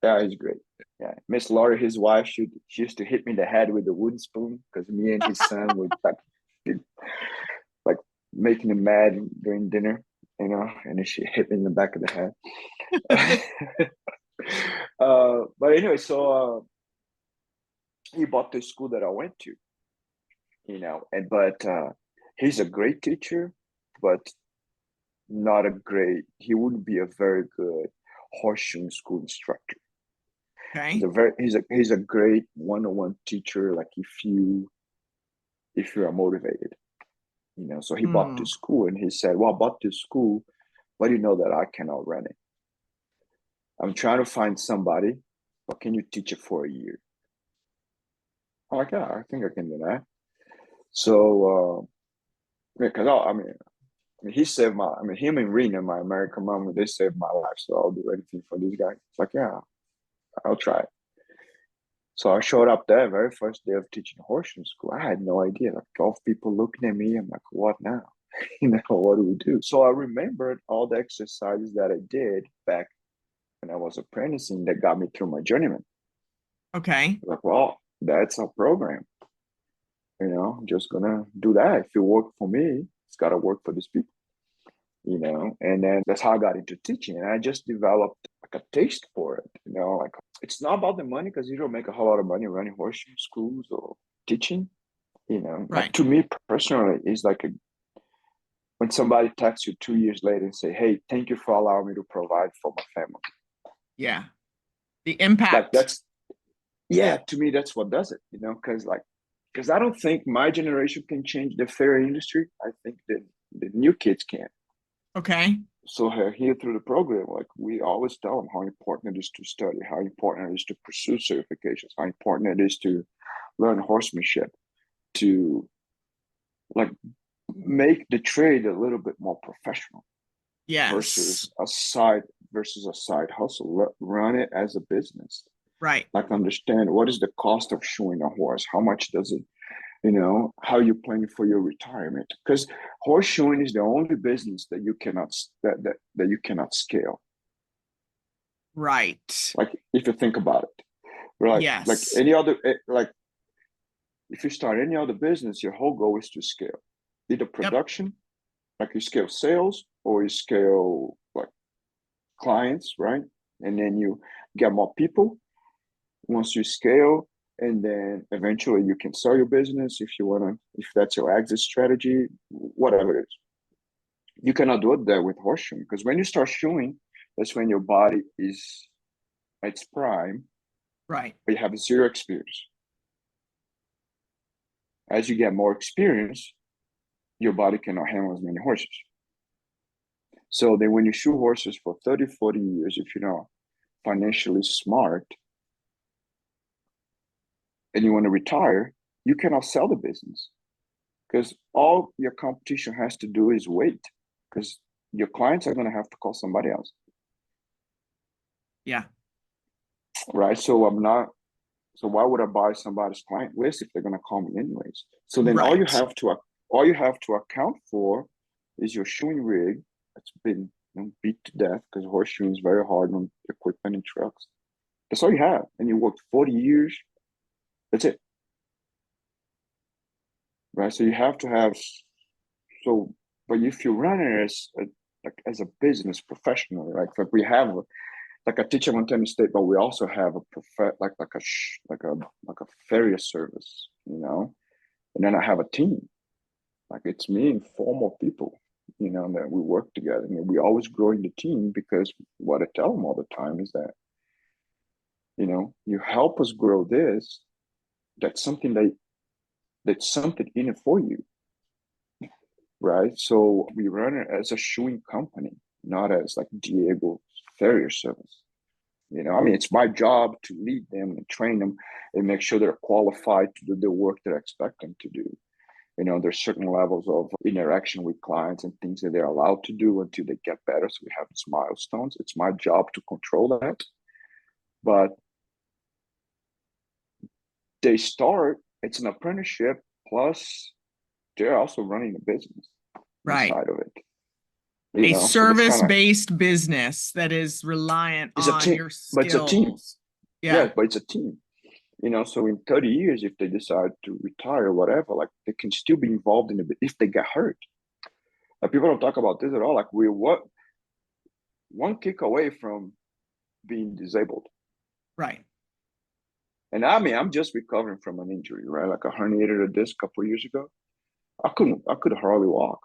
Yeah, he's great. Yeah. Miss Laurie, his wife, she used to hit me in the head with a wooden spoon because me and his son would like making him mad during dinner, and then she hit me in the back of the head. But anyway, so he bought the school that I went to, but he's a great teacher, but he wouldn't be a very good horseshoe school instructor. Okay. He's a great one-on-one teacher. Like if you are motivated, So he bought this school and he said, well, I bought this school, but you know that I cannot run it. I'm trying to find somebody, but can you teach it for a year? I'm like, yeah, I think I can do that. So, because he saved him and Rena, my American mom, they saved my life. So I'll do anything for these guys. It's like, yeah, I'll try it. So I showed up there very first day of teaching horseshoe school. I had no idea. Like 12 people looking at me. I'm like, what now? What do we do? So I remembered all the exercises that I did back when I was apprenticing that got me through my journeyman. Okay. Like, well, that's our program. I'm just gonna do that. If it worked for me, it's gotta work for these people. And then that's how I got into teaching. And I just developed like a taste for it, like it's not about the money because you don't make a whole lot of money running horseshoe schools or teaching, Right. like to me personally, it's like when somebody texts you 2 years later and say, hey, thank you for allowing me to provide for my family. Yeah. The impact. Like to me, that's what does it, because I don't think my generation can change the farrier industry. I think that the new kids can. Okay. So here through the program, like we always tell them how important it is to study, how important it is to pursue certifications, how important it is to learn horsemanship, to like make the trade a little bit more professional. Yes. Versus a side hustle. Run it as a business. Right. Like understand what is the cost of shoeing a horse, how much does it, how you're planning for your retirement, because horseshoeing is the only business that you cannot scale. Right. Like if you think about it, right? Yes. Like any other, like if you start any other business, your whole goal is to scale either production, like you scale sales, or you scale like clients, right? And then you get more people, Once you scale, and then eventually you can sell your business if you want to, if that's your exit strategy, whatever it is. You cannot do it there with horse shoeing, because when you start shoeing, that's when your body is at its prime, Right. but you have zero experience. As you get more experience, your body cannot handle as many horses. So then when you shoe horses for 30, 40 years, if you're not financially smart and you want to retire, you cannot sell the business, because all your competition has to do is wait, because your clients are going to have to call somebody else. Yeah. Right. So why would I buy somebody's client list if they're going to call me anyways? So then all you have to account for is your shoeing rig. It's been beat to death because horseshoeing is very hard on equipment and trucks. That's all you have. And you worked 40 years. That's it. Right. So you have to have, but if you run it as a business professional, right? Like we have, like I teach at Montana State, but we also have like a Farrier service, and then I have a team. Like it's me and 4 more people, that we work together, and we always growing the team, because what I tell them all the time is that, you help us grow this. That's something in it for you, right? So we run it as a shoeing company, not as like Diego Farrier service. It's my job to lead them and train them and make sure they're qualified to do the work that I expect them to do. There's certain levels of interaction with clients and things that they're allowed to do until they get better. So we have these milestones. It's my job to control that. But it's an apprenticeship, plus they're also running a business inside of it. A service-based business that is reliant on your skills. But it's a team. Yeah, but it's a team. So in 30 years, if they decide to retire or whatever, like they can still be involved in it if they get hurt. Like people don't talk about this at all. Like we're one kick away from being disabled. Right. And I'm just recovering from an injury, right? Like I herniated a disc a couple of years ago. I could hardly walk.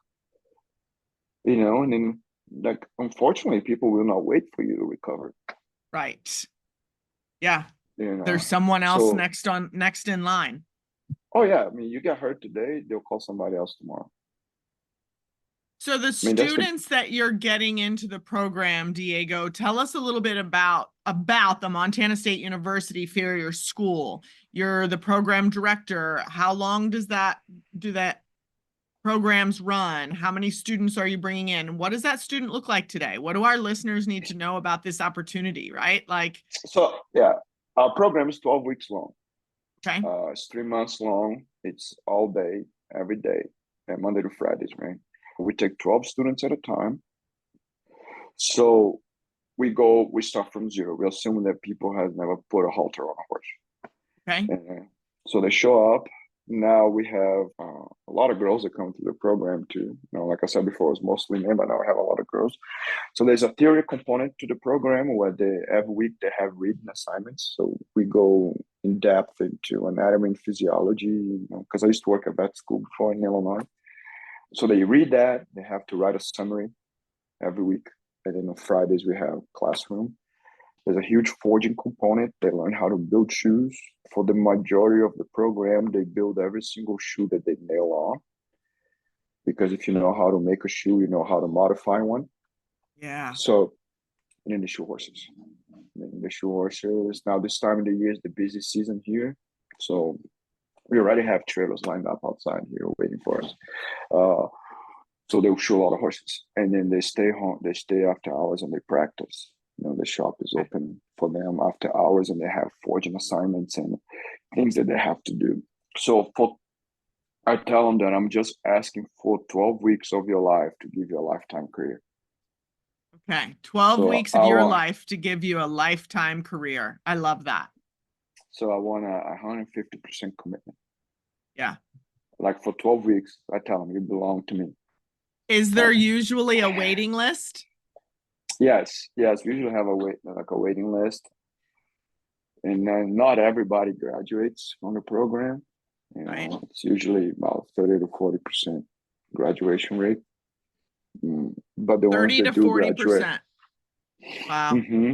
And then like unfortunately people will not wait for you to recover. Right. Yeah. There's someone else next in line. Oh yeah. You get hurt today, they'll call somebody else tomorrow. So the students that you're getting into the program, Diego, tell us a little bit about the Montana State University Farrier School. You're the program director. How long do that programs run? How many students are you bringing in? What does that student look like today? What do our listeners need to know about this opportunity, right? So yeah, our program is 12 weeks long. Okay. It's 3 months long. It's all day, every day, and Monday to Fridays, right? We take 12 students at a time. So we start from zero. We assume that people have never put a halter on a horse. Okay. And so they show up. Now we have a lot of girls that come to the program too. Like I said before, it's mostly men, but now I have a lot of girls. So there's a theory component to the program where every week they have reading assignments. So we go in depth into anatomy and physiology, because I used to work at vet school before in Illinois. So they read that. They have to write a summary every week. And then on Fridays, we have classroom. There's a huge forging component. They learn how to build shoes. For the majority of the program, they build every single shoe that they nail on. Because if you know how to make a shoe, you know how to modify one. Yeah. So, and then the shoe horses. Now this time of the year is the busy season here. So we already have trailers lined up outside here waiting for us. So they'll show a lot of horses. And then they stay home. They stay after hours and they practice. The shop is open for them after hours, and they have forging assignments and things that they have to do. So I tell them that I'm just asking for 12 weeks of your life to give you a lifetime career. Okay. 12 weeks of your life to give you a lifetime career. I love that. So I want a 150% commitment. Yeah. Like for 12 weeks, I tell them you belong to me. Is there usually a waiting list? Yes. We usually have a waiting list. and then not everybody graduates from the program. Right. It's usually about 30 to 40% graduation rate. But the ones 30 that to do graduate, 40%. Wow. hmm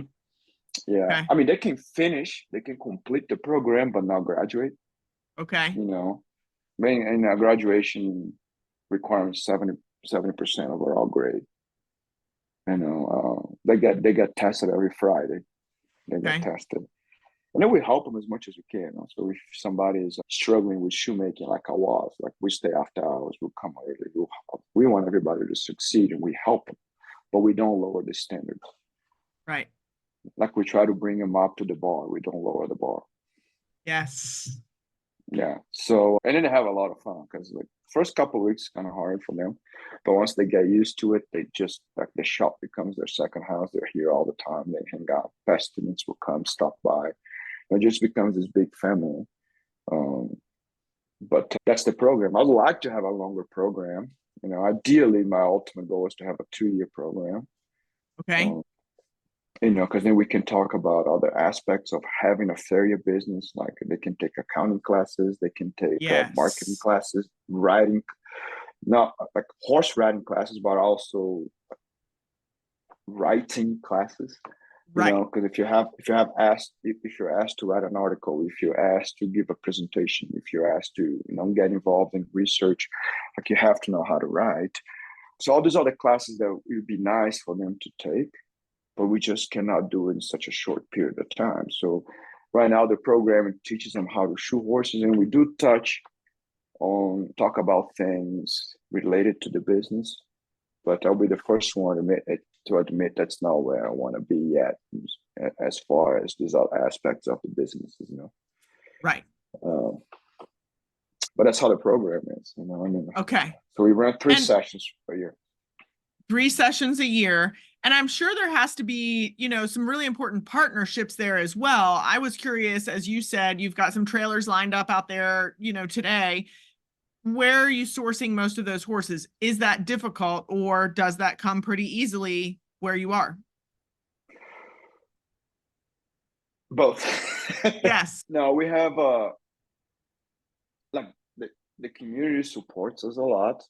yeah, Okay. I mean, they can finish, they can complete the program, but not graduate. Okay. You know, I mean, and graduation requirements 70% overall grade. They get tested every Friday. They get Okay. tested. And then we help them as much as we can. So if somebody is struggling with shoemaking, like I was, like we stay after hours, we'll come early. We want everybody to succeed, and we help them, but we don't lower the standard. Right. Like we try to bring them up to the bar. We don't lower the bar. Yes. Yeah. So, and then they have a lot of fun because like first couple of weeks kind of hard for them, but once they get used to it, they just like the shop becomes their second house. They're here all the time. They hang out. Past students will come, stop by. It just becomes this big family. Um, but that's the program. I'd like to have a longer program. Ideally, my ultimate goal is to have a 2-year program. Okay. Because then we can talk about other aspects of having a Farrier business. Like they can take accounting classes, they can take marketing Yes. classes, riding, not like horse riding classes, but also writing classes. Right. Because if you're asked to write an article, if you're asked to give a presentation, if you're asked to get involved in research, like you have to know how to write. So all these other classes that would be nice for them to take, but we just cannot do it in such a short period of time. So right now the program teaches them how to shoe horses, and we do talk about things related to the business, but I'll be the first one to admit that's not where I want to be yet, as far as these other aspects of the businesses. Right. Um, but that's how the program is. Okay. So we run 3 And sessions a year. 3 sessions a year. And I'm sure there has to be, some really important partnerships there as well. I was curious, as you said, you've got some trailers lined up out there, today. Where are you sourcing most of those horses? Is that difficult, or does that come pretty easily where you are? Both. Yes. No, we have like the community supports us a lot.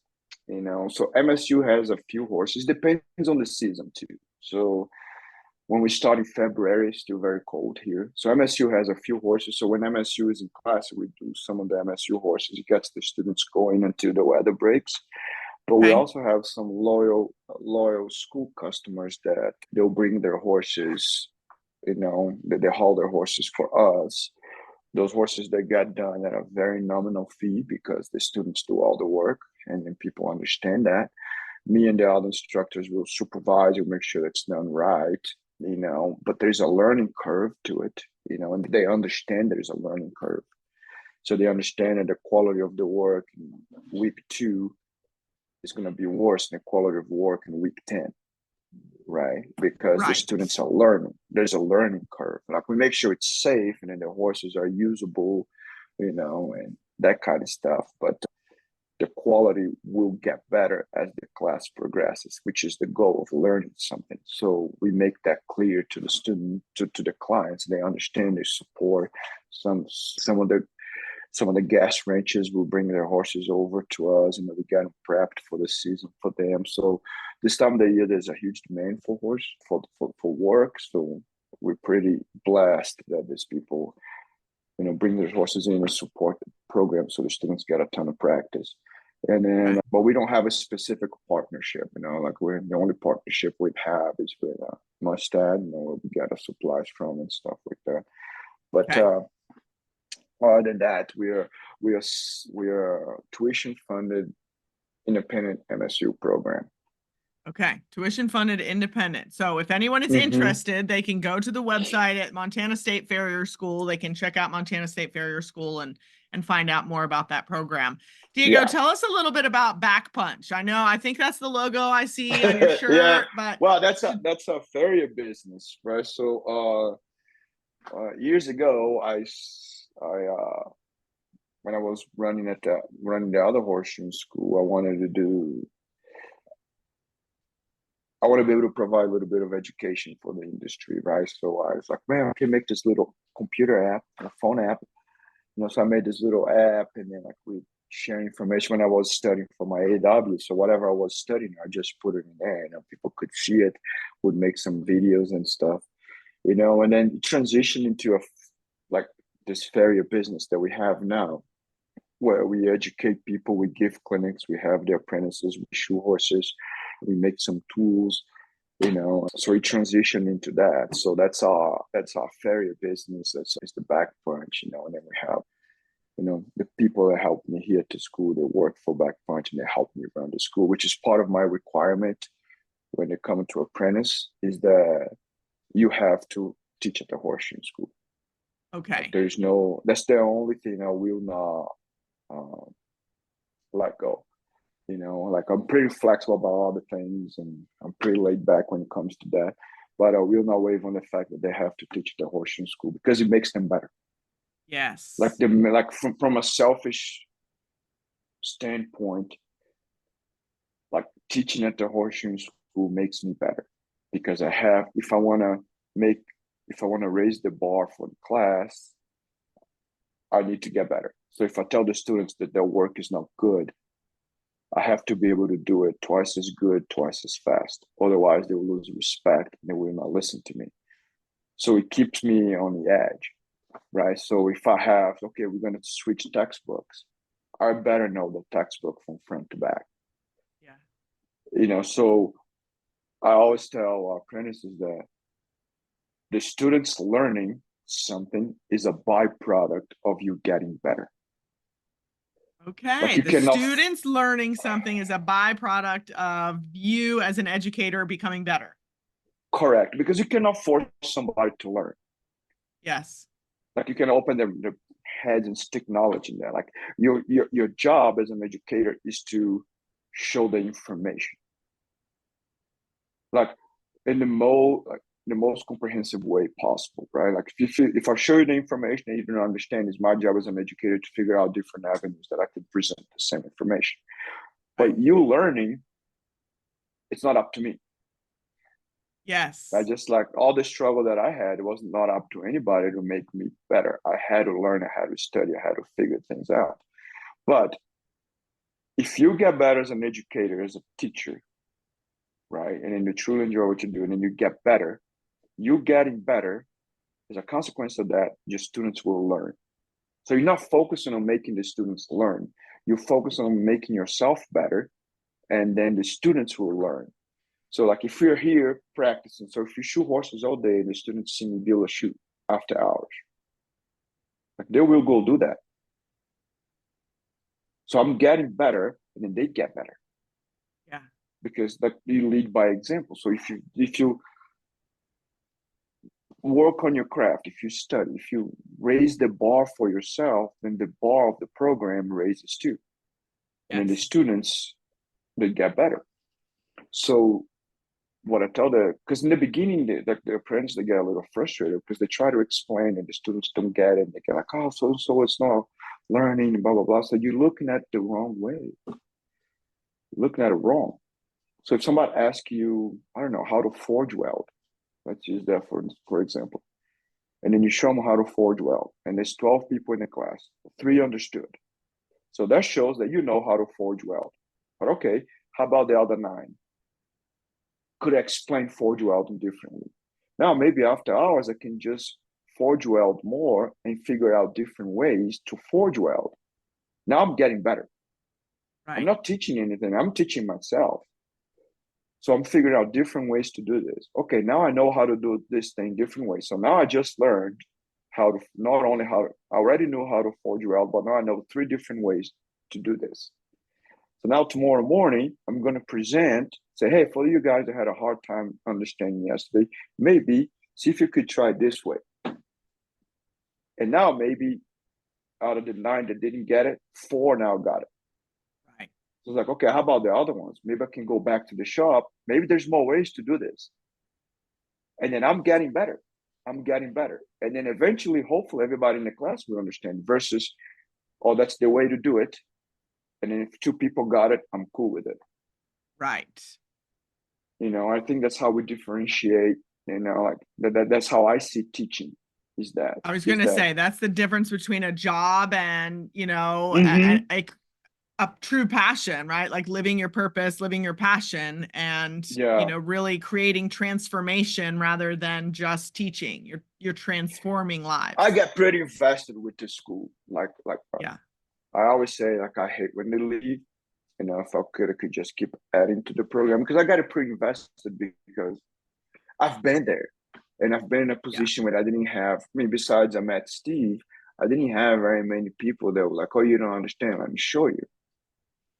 So MSU has a few horses. Depends on the season too. So when we start in February, it's still very cold here. So MSU has a few horses. So when MSU is in class, we do some of the MSU horses. It gets the students going until the weather breaks. But we Okay. also have some loyal school customers that they'll bring their horses. They haul their horses for us. Those horses that get done at a very nominal fee because the students do all the work, and then people understand that. Me and the other instructors will supervise and make sure it's done right. But there's a learning curve to it. And they understand there's a learning curve, so they understand that the quality of the work in week 2 is going to be worse than the quality of work in week 10, right? Because the Right. students are learning. There's a learning curve. Like we make sure it's safe and then the horses are usable, and that kind of stuff. But the quality will get better as the class progresses, which is the goal of learning something. So we make that clear to the student, to the clients. They understand, they support. Some of the gas ranches will bring their horses over to us, and we get them prepped for the season for them. So this time of the year, there's a huge demand for work. So we're pretty blessed that these people, bring their horses in and support the program, so the students get a ton of practice. And then, Okay. but we don't have a specific partnership. Like the only partnership we have is with Mustad, where we get our supplies from and stuff like that. But Okay. other than that, we are tuition funded independent MSU program. Okay. Tuition funded independent. So if anyone is interested, they can go to the website at Montana State Farrier School. They can check out Montana State Farrier School and find out more about that program. Diego, tell us a little bit about Back Punch. I think that's the logo I see on your shirt. Yeah. But well, that's a Farrier business, right? So years ago, when I was running the other horse shoe school, I wanted to do I want to be able to provide a little bit of education for the industry, right? So I was like, man, I can make this little computer app, a phone app. So I made this little app, and then like we share information when I was studying for my AW. So whatever I was studying, I just put it in there, people could see it, would make some videos and stuff, and then transition into like this Farrier business that we have now, where we educate people, we give clinics, we have the apprentices, we shoe horses, we make some tools, so we transition into that. So that's our Farrier business. That's the back punch, and then we have the people that help me here to school, they work for Back Punch and they help me run the school, which is part of my requirement when they come to apprentice, is that you have to teach at the horseshoe school. Okay. Like that's the only thing I will not let go. Like I'm pretty flexible about other things and I'm pretty laid back when it comes to that. But I will not waive on the fact that they have to teach at the horseshoe school because it makes them better. Yes. Like from a selfish standpoint, like teaching at the horseshoe school makes me better because if I want to raise the bar for the class, I need to get better. So if I tell the students that their work is not good, I have to be able to do it twice as good, twice as fast. Otherwise, they will lose respect and they will not listen to me. So it keeps me on the edge, right? So if I have, okay, we're going to switch textbooks, I better know the textbook from front to back. Yeah. So I always tell our apprentices that the students learning something is a byproduct of you getting better. Okay. Like the students learning something is a byproduct of you as an educator becoming better. Correct. Because you cannot force somebody to learn. Yes. Like you can open their heads and stick knowledge in there. Like your job as an educator is to show the information. Like in the most comprehensive way possible, right? Like if I show you the information and you don't understand, it's my job as an educator to figure out different avenues that I could present the same information. But you learning, it's not up to me. Yes. I just like all the struggle that I had, it was not up to anybody to make me better. I had to learn, I had to study, I had to figure things out. But if you get better as an educator, as a teacher, right, and then you truly enjoy what you're doing and you get better, you getting better, as a consequence of that, your students will learn. So you're not focusing on making the students learn. You focus on making yourself better, and then the students will learn. So like if we're here practicing, so if you shoe horses all day and the students see me build a shoe after hours, like they will go do that. So I'm getting better and then they get better. Yeah. Because like you lead by example. So if you work on your craft, if you study, if you raise the bar for yourself, then the bar of the program raises too. And then the students, they get better. So what I tell because in the beginning, the apprentices, they get a little frustrated because they try to explain and the students don't get it. And they get like, oh, so it's not learning, blah, blah, blah. So you're looking at it the wrong way. You're looking at it wrong. So if somebody asks you, I don't know, how to forge weld, let's use that for example. And then you show them how to forge weld. And there's 12 people in the class, 3 understood. So that shows that you know how to forge weld. But okay, how about the other 9? Could explain forge welding differently. Now, maybe after hours, I can just forge weld more and figure out different ways to forge weld. Now I'm getting better. Right. I'm not teaching anything. I'm teaching myself. So I'm figuring out different ways to do this. Okay, now I know how to do this thing different ways. So now I just learned how to, I already knew how to forge weld, but now I know 3 different ways to do this. So now tomorrow morning, I'm going to present, say, hey, for you guys that had a hard time understanding yesterday, maybe see if you could try this way. And now maybe out of the 9 that didn't get it, 4 now got it. Right. So it's like, okay, how about the other ones? Maybe I can go back to the shop. Maybe there's more ways to do this. And then I'm getting better. And then eventually, hopefully, everybody in the class will understand versus, oh, that's the way to do it. And then if 2 people got it, I'm cool with it. Right. I think that's how we differentiate, like that's how I see teaching is that, I was going to say that's the difference between a job and, hmm a true passion, right? Like living your purpose, living your passion, and, yeah, really creating transformation rather than just teaching. You're transforming I lives. get pretty invested with the school. Like Yeah. I always say, like I hate when they leave. If I could just keep adding to the program because I got it pretty invested because I've been there and I've been in a Yeah. position where I didn't have. I mean, besides I met Steve, I didn't have very many people that were like, "Oh, you don't understand. Let me show you."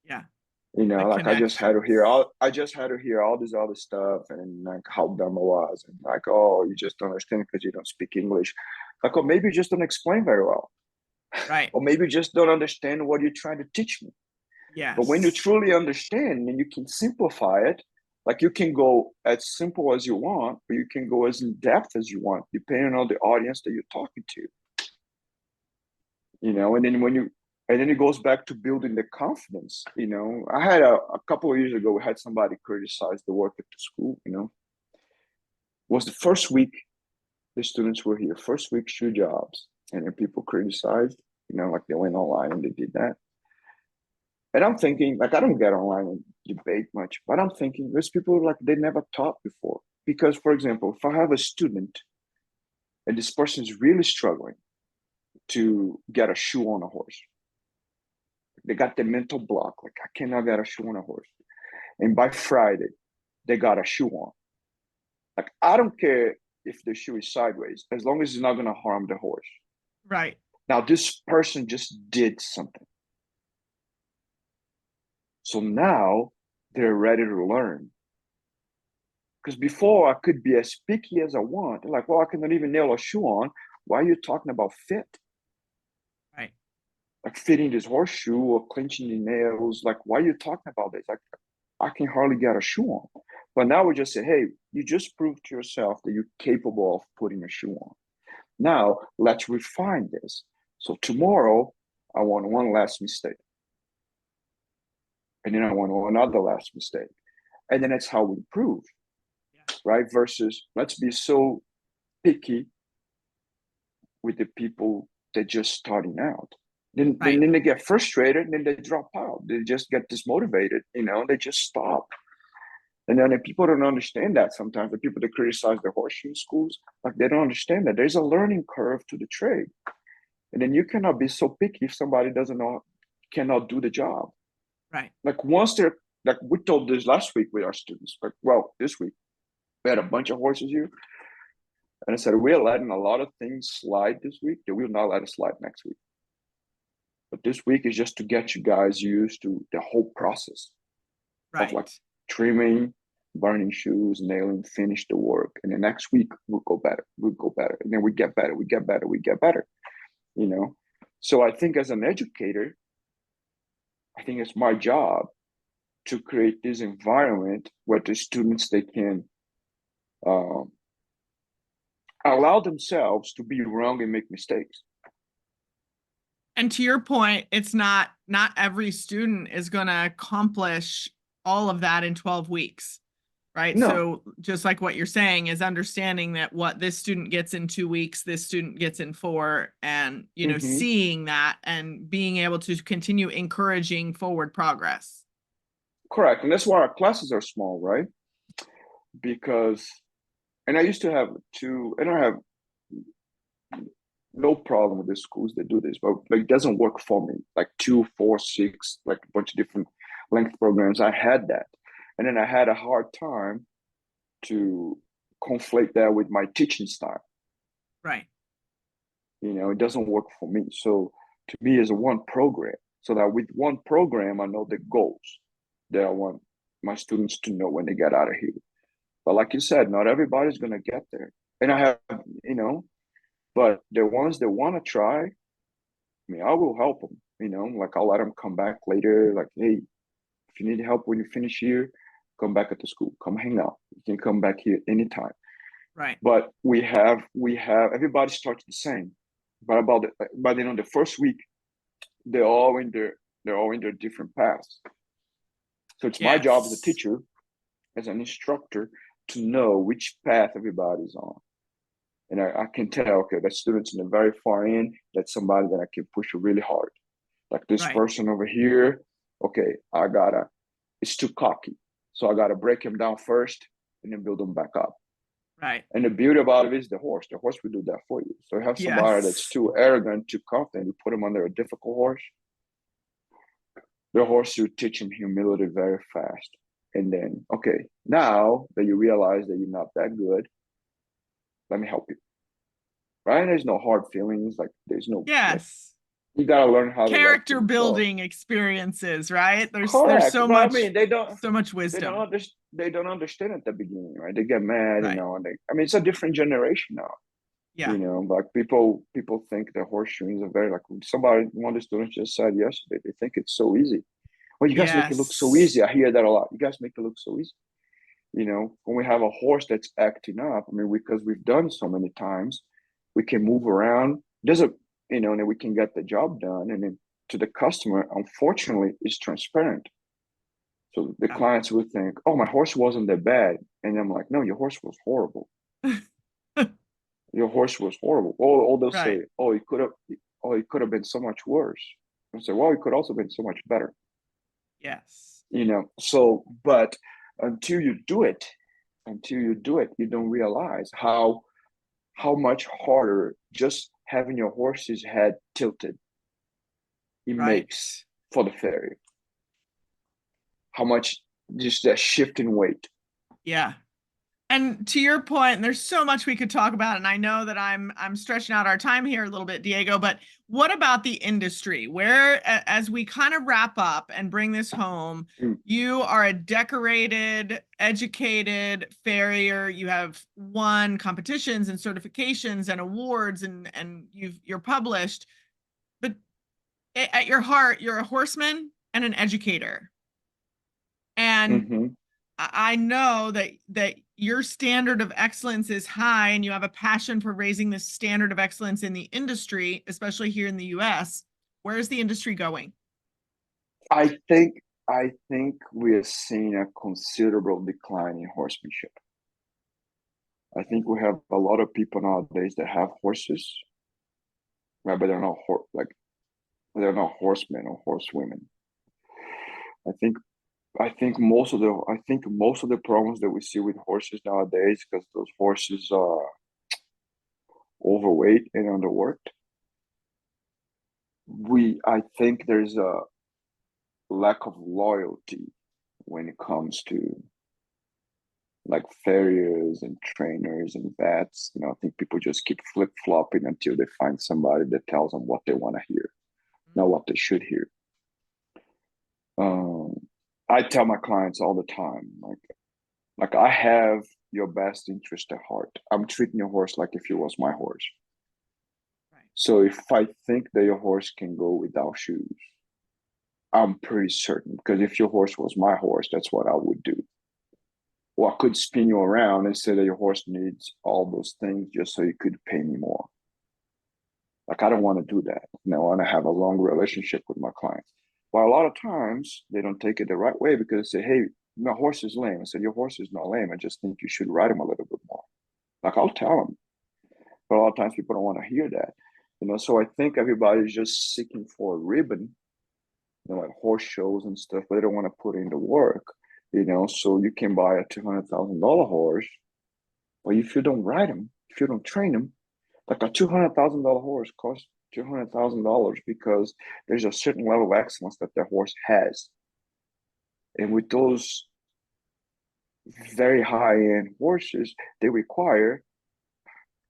Yeah. The Like connections. I just had to hear all this other stuff and like how dumb I was and like, oh, you just don't understand because you don't speak English. Like, oh, maybe you just don't explain very well, Right. or maybe you just don't understand what you're trying to teach me. But when you Yes. truly understand and you can simplify it, like you can go as simple as you want, or you can go as in depth as you want, depending on the audience that you're talking to. And then it goes back to building the confidence. I had a couple of years ago, we had somebody criticize the work at the school. Was the first week the students were here, first week 2 jobs, and then people criticized. Like they went online and they did that. And I'm thinking, like, I don't get online and debate much, but I'm thinking there's people like they never taught before. Because, for example, if I have a student and this person is really struggling to get a shoe on a horse, they got the mental block, like, I cannot get a shoe on a horse. And by Friday, they got a shoe on. Like, I don't care if the shoe is sideways, as long as it's not going to harm the horse. Right. Now, this person just did something. So now they're ready to learn. Because before I could be as picky as I want. They're like, well, I cannot even nail a shoe on. Why are you talking about fit? Right. Like fitting this horseshoe or clinching the nails. Like, why are you talking about this? Like, I can hardly get a shoe on. But now we just say, hey, you just proved to yourself that you're capable of putting a shoe on. Now let's refine this. So tomorrow I want one last mistake. And then I want another last mistake. And then that's how we improve, Yeah. right? Versus let's be so picky with the people that just starting out. Right. Then they get frustrated and then they drop out. They just get dismotivated, they just stop. And then the people don't understand that sometimes. The people that criticize the horseshoe schools, like they don't understand that there's a learning curve to the trade. And then you cannot be so picky if somebody doesn't know, cannot do the job. Right. Like once they're like we told this last week with our students, like well, this week we had a bunch of horses here. And I said, we're letting a lot of things slide this week. They will not let us slide next week. But this week is just to get you guys used to the whole process of like Right. trimming, burning shoes, nailing, finish the work. And the next week we'll go better. We'll go better. And then we get better. We get better. We get better. You know? So I think as an educator, I think it's my job to create this environment where the students they can um, allow themselves to be wrong and make mistakes. And to your point, it's not every student is going to accomplish all of that in 12 weeks, right? No, So just like what you're saying is understanding that what this student gets in 2 weeks, this student gets in 4, and mm-hmm. seeing that and being able to continue encouraging forward progress. Correct. And that's why our classes are small, right? Because, and I used to have two, and I have no problem with the schools that do this, but like it doesn't work for me. Like 2, 4, 6, like a bunch of different length programs. I had that. And then I had a hard time to conflate that with my teaching style. Right. It doesn't work for me. So to me, it's one program. So that with one program, I know the goals that I want my students to know when they get out of here. But like you said, not everybody's gonna get there. And I have, but the ones that want to try, I mean, I will help them. Like I'll let them come back later. Like, hey, if you need help when you finish here, come back at the school. Come hang out. You can come back here anytime. Right. But we have everybody starts the same. But by the end of the first week, they're all in their different paths. So it's my job as a Yes. teacher as an instructor to know which path everybody's on. And I can tell, okay, that student's in the very far end, that's somebody that I can push really hard. Like this Right. person over here, okay, it's too cocky. So I gotta break him down first and then build him back up. Right. And the beauty about it is the horse. The horse will do that for you. So you have somebody that's Yes. too arrogant, too confident, you put him under a difficult horse, the horse will teach him humility very fast. And then, okay, now that you realize that you're not that good, let me help you. Right? There's no hard feelings. Like there's no, like, Yes. you gotta learn how to let Character things go. building experiences, right? There's Correct. so But I much mean, they don't they don't wisdom. understand. They don't understand at the beginning, right? They get mad, Right. and I mean, it's a different generation now. Yeah. Like people think that horseshoeing is a very, like one of the students just said yesterday, they think it's so easy. Well, you guys make it look so Yes. easy. I hear that a lot. You guys make it look so easy. When we have a horse that's acting up, I mean, because we've done so many times, we can move around. And then we can get the job done. And then to the customer, unfortunately, it's transparent. So the Yeah. clients would think, oh, my horse wasn't that bad. And I'm like, no, your horse was horrible. Your horse was horrible. Or they'll Right. say, it could have been so much worse. I say, well, it could also have been so much better. Yes. So, but until you do it, you don't realize how much harder just having your horse's head tilted it Right. makes for the farrier. How much just that shift in weight. Yeah. And to your point, there's so much we could talk about, and I know that I'm stretching out our time here a little bit, Diego, but what about the industry? Where, as we kind of wrap up and bring this home, you are a decorated, educated farrier. You have won competitions and certifications and awards, and you're published. But at your heart, you're a horseman and an educator. And Mm-hmm. I know that your standard of excellence is high, and you have a passion for raising the standard of excellence in the industry, especially here in the US. Where is the industry going? I think we are seeing a considerable decline in horsemanship. I think we have a lot of people nowadays that have horses, right, but they're not horsemen or horsewomen. I think most of the problems that we see with horses nowadays, because those horses are overweight and underworked. I think there's a lack of loyalty when it comes to like farriers and trainers and vets. I think people just keep flip-flopping until they find somebody that tells them what they want to hear, not what they should hear. Um, I tell my clients all the time, like I have your best interest at heart. I'm treating your horse like if it was my horse. Right. So if I think that your horse can go without shoes, I'm pretty certain, because if your horse was my horse, that's what I would do. Or I could spin you around and say that your horse needs all those things just so you could pay me more. Like, I don't want to do that. I want to have a long relationship with my clients. But a lot of times they don't take it the right way, because they say, hey, my horse is lame. I said, your horse is not lame. I just think you should ride him a little bit more. Like, I'll tell them. But a lot of times people don't want to hear that. So I think everybody's just seeking for a ribbon, like horse shows and stuff, but they don't want to put in the work, so you can buy a $200,000 horse, but if you don't ride him, if you don't train him, like a $200,000 horse costs $200,000 because there's a certain level of excellence that the horse has. And with those very high-end horses, they require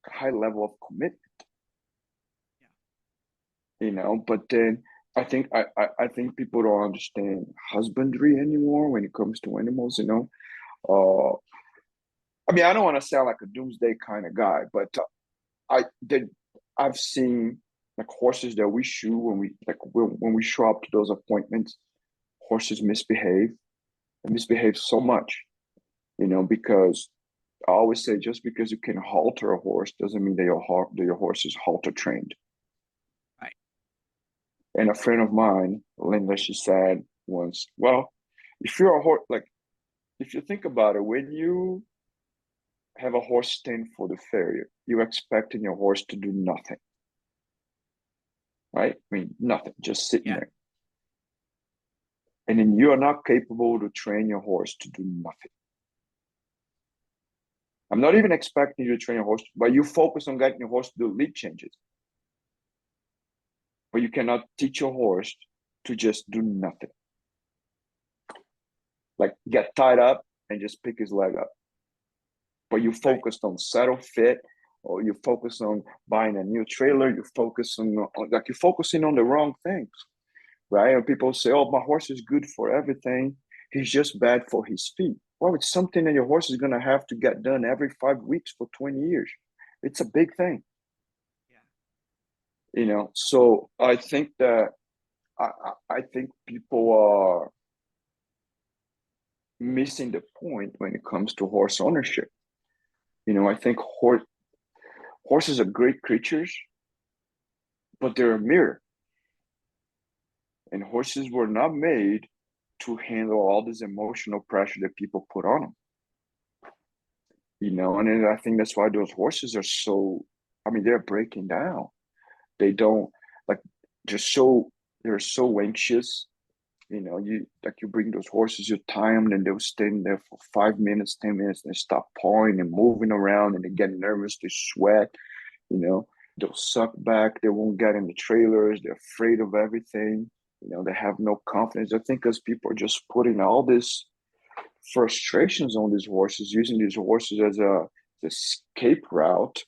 a high level of commitment. But then I think people don't understand husbandry anymore when it comes to animals. I mean, I don't want to sound like a doomsday kind of guy, but I've seen like horses that we shoe when we show up to those appointments, horses misbehave and misbehave so much, because I always say, just because you can halter a horse doesn't mean that your horse is halter trained. Right. And a friend of mine, Linda, she said once, well, if you're a horse, like if you think about it, when you have a horse stand for the farrier, you're expecting your horse to do nothing, right? I mean, nothing, just sitting Yeah. there. And then you are not capable to train your horse to do nothing. I'm not even expecting you to train your horse, but you focus on getting your horse to do lead changes. But you cannot teach your horse to just do nothing. Like get tied up and just pick his leg up. But you focused on saddle fit, or you focus on buying a new trailer, you focus on like you're focusing on the wrong things, right? And people say, oh, my horse is good for everything. He's just bad for his feet. Well, it's something that your horse is gonna have to get done every 5 weeks for 20 years. It's a big thing. So I think that I think people are missing the point when it comes to horse ownership. I think horses are great creatures, but they're a mirror. And horses were not made to handle all this emotional pressure that people put on them. And then I think that's why those horses are so, I mean, they're breaking down. They don't like they're so anxious. You bring those horses, you tie them, and they'll stand there for 5 minutes, 10 minutes, and stop pawing and moving around, and they get nervous, they sweat, they'll suck back, they won't get in the trailers, they're afraid of everything, they have no confidence. I think because people are just putting all this frustrations on these horses, using these horses as a escape route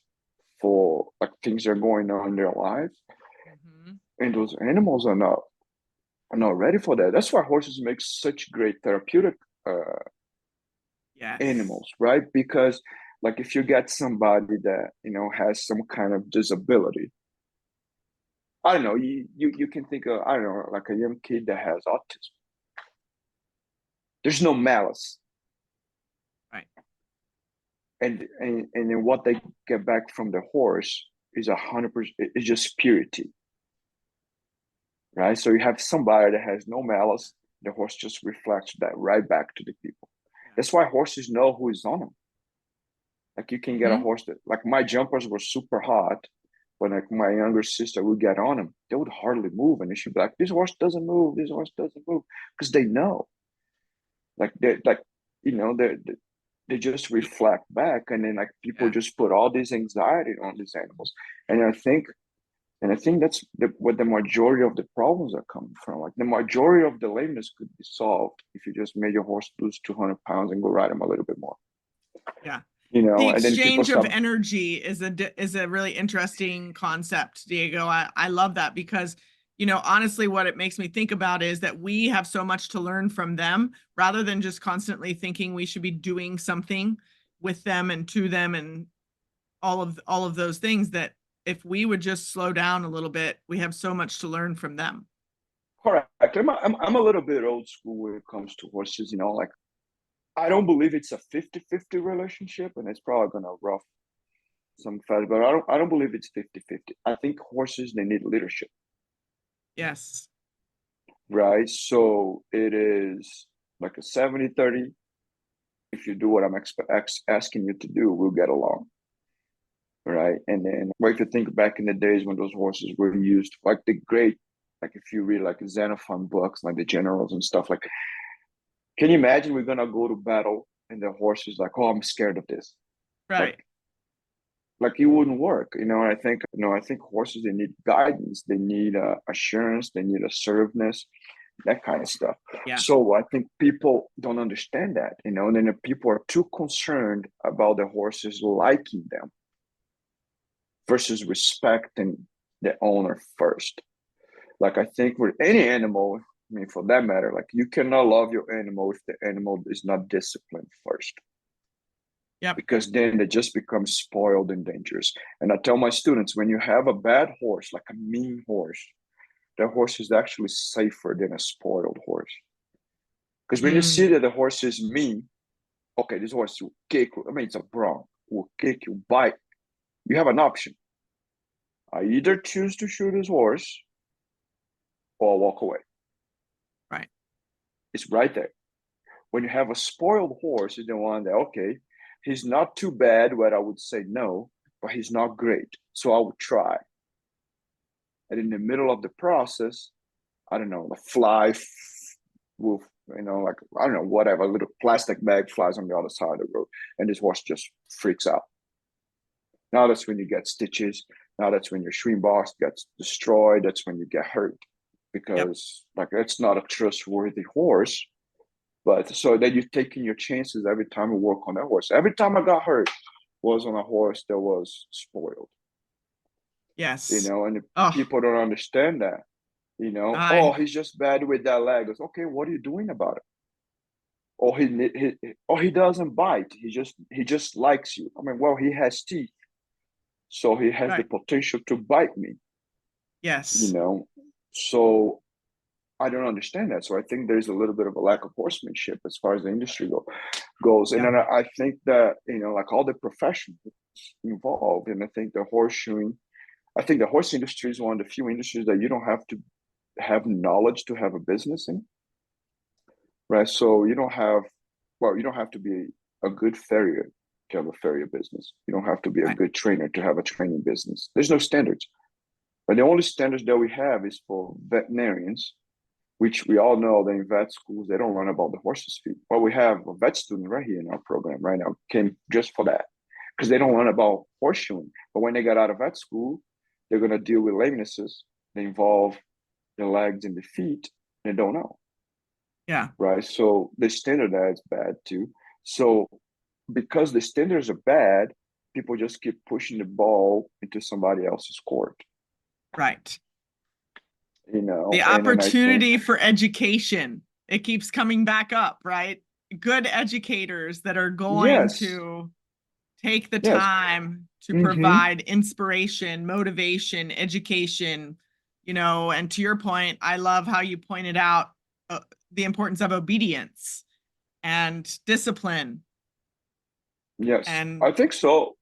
for like things that are going on in their lives. Mm-hmm. And those animals are not ready for that. That's why horses make such great therapeutic animals, right? Because like if you get somebody that has some kind of disability, I don't know, you can think of, I don't know, like a young kid that has autism. There's no malice, right? And then what they get back from the horse is 100%. It's just purity, right? So you have somebody that has no malice. The horse just reflects that right back to the people. That's why horses know who is on them. Like you can get a horse that, like my jumpers were super hot, but like my younger sister would get on them, they would hardly move, and she'd be like, "This horse doesn't move. This horse doesn't move," because they know. Like they just reflect back, and then like people just put all this anxiety on these animals, and I think that's what the majority of the problems are coming from. Like the majority of the lameness could be solved if you just made your horse lose 200 pounds and go ride him a little bit more. Yeah. The and then exchange of energy is a really interesting concept, Diego. I love that because, honestly, what it makes me think about is that we have so much to learn from them rather than just constantly thinking we should be doing something with them and to them and all of those things, that if we would just slow down a little bit, we have so much to learn from them. Correct. I'm a little bit old school when it comes to horses, like I don't believe it's a 50-50 relationship, and it's probably gonna rough some feathers, but I don't believe it's 50-50. I think horses, they need leadership. Yes. Right. So it is like a 70-30. If you do what I'm asking you to do, we'll get along. Right. And then if you think back in the days when those horses were used, like if you read like Xenophon books, like the generals and stuff, like, can you imagine we're gonna go to battle and the horse is like, oh, I'm scared of this. Right. Like it wouldn't work. I think horses, they need guidance, they need assurance, they need assertiveness, that kind of stuff. Yeah. So I think people don't understand that, and then people are too concerned about the horses liking them versus respecting the owner first. Like I think with any animal, I mean, for that matter, like you cannot love your animal if the animal is not disciplined first. Yeah. Because then they just become spoiled and dangerous. And I tell my students, when you have a bad horse, like a mean horse, the horse is actually safer than a spoiled horse. Because when you see that the horse is mean, okay, this horse will kick, I mean, it's a bronc, will kick you, bite. You have an option. I either choose to shoot his horse or walk away. Right. It's right there. When you have a spoiled horse, is the one that, okay, he's not too bad, where I would say no, but he's not great. So I would try. And in the middle of the process, I don't know, a fly with, like, I don't know, whatever, a little plastic bag flies on the other side of the road, and this horse just freaks out. Now that's when you get stitches. Now that's when your shrimp box gets destroyed. That's when you get hurt, because like it's not a trustworthy horse. But so then you're taking your chances every time you work on that horse. Every time I got hurt was on a horse that was spoiled. Yes. And people don't understand that. Oh, he's just bad with that leg. It's okay. What are you doing about it? Or he doesn't bite. He just likes you. I mean, well, he has teeth, so he has the potential to bite me. Yes. So I don't understand that. So I think there's a little bit of a lack of horsemanship as far as the industry goes. And then I think that, like all the professionals involved, and I think the horse industry is one of the few industries that you don't have to have knowledge to have a business in. Right. So you don't have to be a good farrier to have a farrier business. You don't have to be a good trainer to have a training business. There's no standards. But the only standards that we have is for veterinarians, which we all know that in vet schools, they don't learn about the horse's feet. Well, we have a vet student right here in our program right now, came just for that, because they don't learn about horseshoeing. But when they get out of vet school, they're going to deal with lamenesses that involve the legs and the feet, and they don't know. Yeah. Right. So the standard is bad too. So because the standards are bad, people just keep pushing the ball into somebody else's court. Right. The opportunity for education, it keeps coming back up, right? Good educators that are going to take the time to provide inspiration, motivation, education, and to your point, I love how you pointed out the importance of obedience and discipline. Yes, and I think so.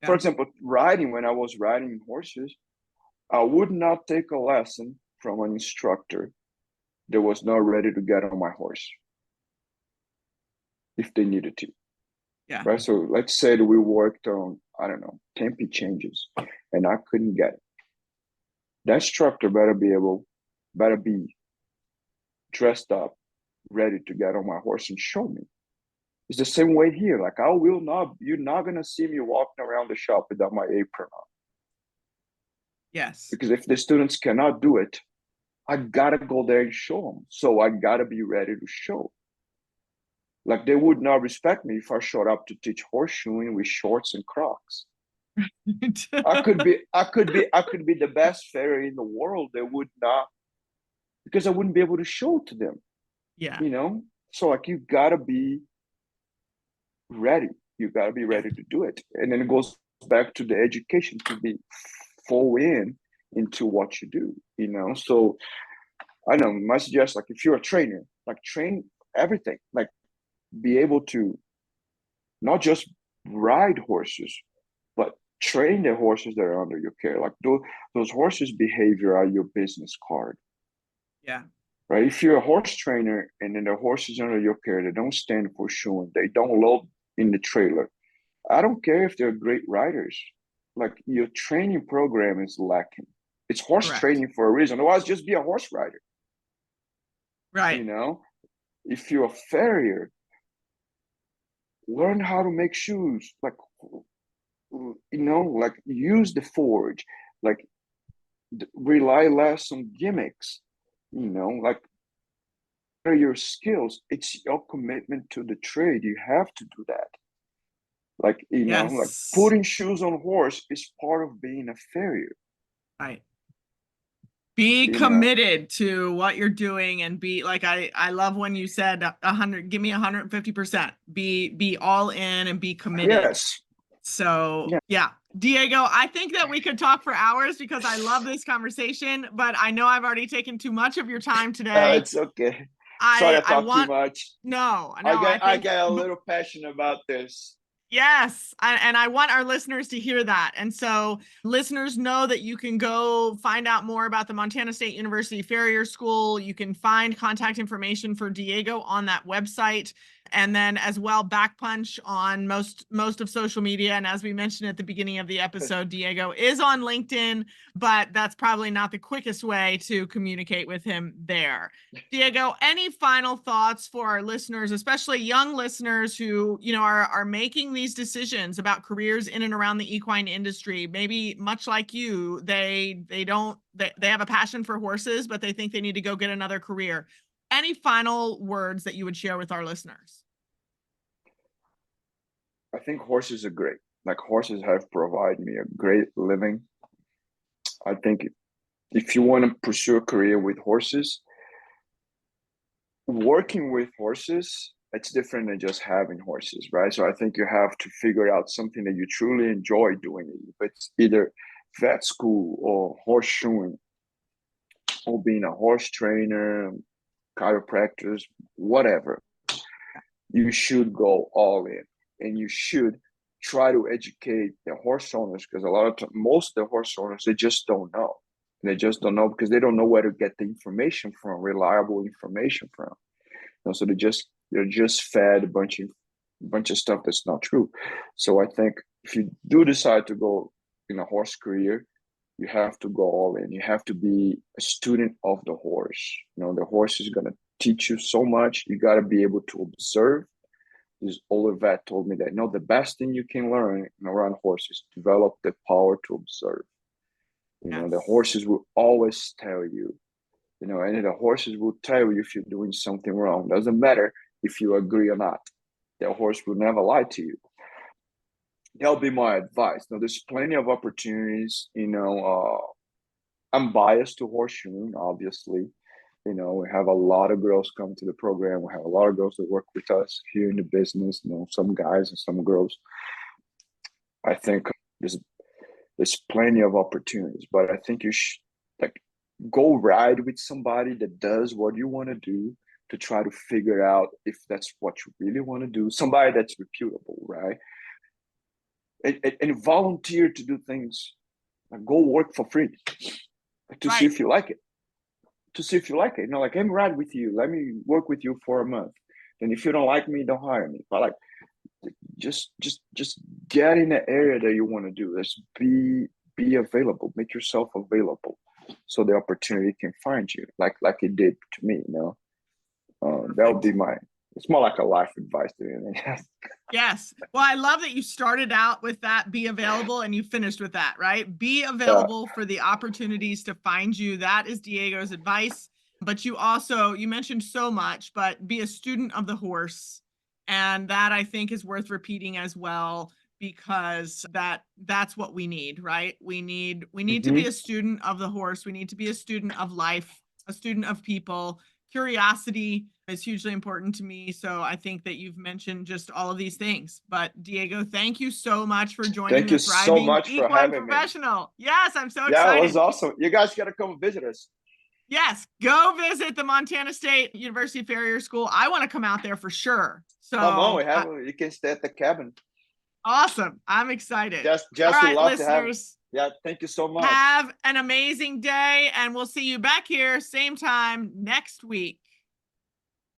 For example, when I was riding horses, I would not take a lesson from an instructor that was not ready to get on my horse if they needed to. Yeah. Right. So let's say that we worked on, I don't know, tempi changes, and I couldn't get it. That instructor better be dressed up, ready to get on my horse and show me. It's the same way here. Like you're not gonna see me walking around the shop without my apron on. Yes. Because if the students cannot do it, I gotta go there and show them. So I gotta be ready to show. Like they would not respect me if I showed up to teach horseshoeing with shorts and Crocs. I could be the best farrier in the world. They would not, because I wouldn't be able to show to them. Yeah. So like you gotta be ready. You gotta be ready to do it. And then it goes back to the education to be full into what you do. So I know my suggestion, like if you're a trainer, like train everything, like be able to not just ride horses, but train the horses that are under your care. Like those horses' behavior are your business card. Yeah. Right. If you're a horse trainer and then the horses under your care, they don't stand for shoeing, they don't load in the trailer. I don't care if they're great riders. Like your training program is lacking. It's horse training for a reason. Otherwise, just be a horse rider. Right. If you're a farrier, learn how to make shoes. Like, like use the forge. Like rely less on gimmicks. Like your skills. It's your commitment to the trade. You have to do that. Like, like putting shoes on horse is part of being a farrier. Right. Be committed to what you're doing and be like, I love when you said 100, give me 150%, be all in and be committed. Yes. So yeah, Diego, I think that we could talk for hours because I love this conversation, but I know I've already taken too much of your time today. It's okay. Sorry I talk too much. No, I get a little passionate about this. Yes. And I want our listeners to hear that. And so listeners know that you can go find out more about the Montana State University Farrier School. You can find contact information for Diego on that website. And then as well, Back Punch on most of social media. And as we mentioned at the beginning of the episode, Diego is on LinkedIn, but that's probably not the quickest way to communicate with him there. Diego, any final thoughts for our listeners, especially young listeners who, are making these decisions about careers in and around the equine industry? Maybe much like you, they have a passion for horses, but they think they need to go get another career. Any final words that you would share with our listeners? I think horses are great. Like horses have provided me a great living. I think if you want to pursue a career with horses, working with horses, it's different than just having horses, right? So I think you have to figure out something that you truly enjoy doing. If it's either vet school or horseshoeing or being a horse trainer, chiropractor, whatever, you should go all in, and you should try to educate the horse owners, because a lot of most of the horse owners, they just don't know. They just don't know because they don't know where to get the information from, reliable information from. So they're just fed a bunch of stuff that's not true. So I think if you do decide to go in a horse career, you have to go all in. You have to be a student of the horse. The horse is going to teach you so much. You got to be able to observe. This older vet told me that the best thing you can learn around horses, develop the power to observe. Yes. The horses will always tell you, and the horses will tell you if you're doing something wrong. Doesn't matter if you agree or not. The horse will never lie to you. That'll be my advice. Now, there's plenty of opportunities. I'm biased to horseshoeing, obviously. We have a lot of girls come to the program. We have a lot of girls that work with us here in the business. Some guys and some girls. I think there's plenty of opportunities, but I think you should go ride with somebody that does what you want to do, to try to figure out if that's what you really want to do. Somebody that's reputable, right? And volunteer to do things. Go work for free to see if you like it. To see if you like it. Let me ride with you. Let me work with you for a month. And if you don't like me, don't hire me. But just get in the area that you want to do. Just be available. Make yourself available, so the opportunity can find you, like it did to me. That would be it's more like a life advice to me. Yes. Well, I love that you started out with that, be available, and you finished with that, right? Be available for the opportunities to find you. That is Diego's advice. But you mentioned so much, but be a student of the horse. And that I think is worth repeating as well, because that's what we need, right? We need to be a student of the horse. We need to be a student of life, a student of people. Curiosity is hugely important to me. So I think that you've mentioned just all of these things. But Diego, thank you so much for joining the Thriving Equine Professional. Yes, I'm so excited. Yeah, it was awesome. You guys got to come visit us. Yes, go visit the Montana State University Farrier School. I want to come out there for sure. So come on, you can stay at the cabin. Awesome. I'm excited. Just all right, love listeners. To have. Yeah, thank you so much. Have an amazing day, and we'll see you back here same time next week.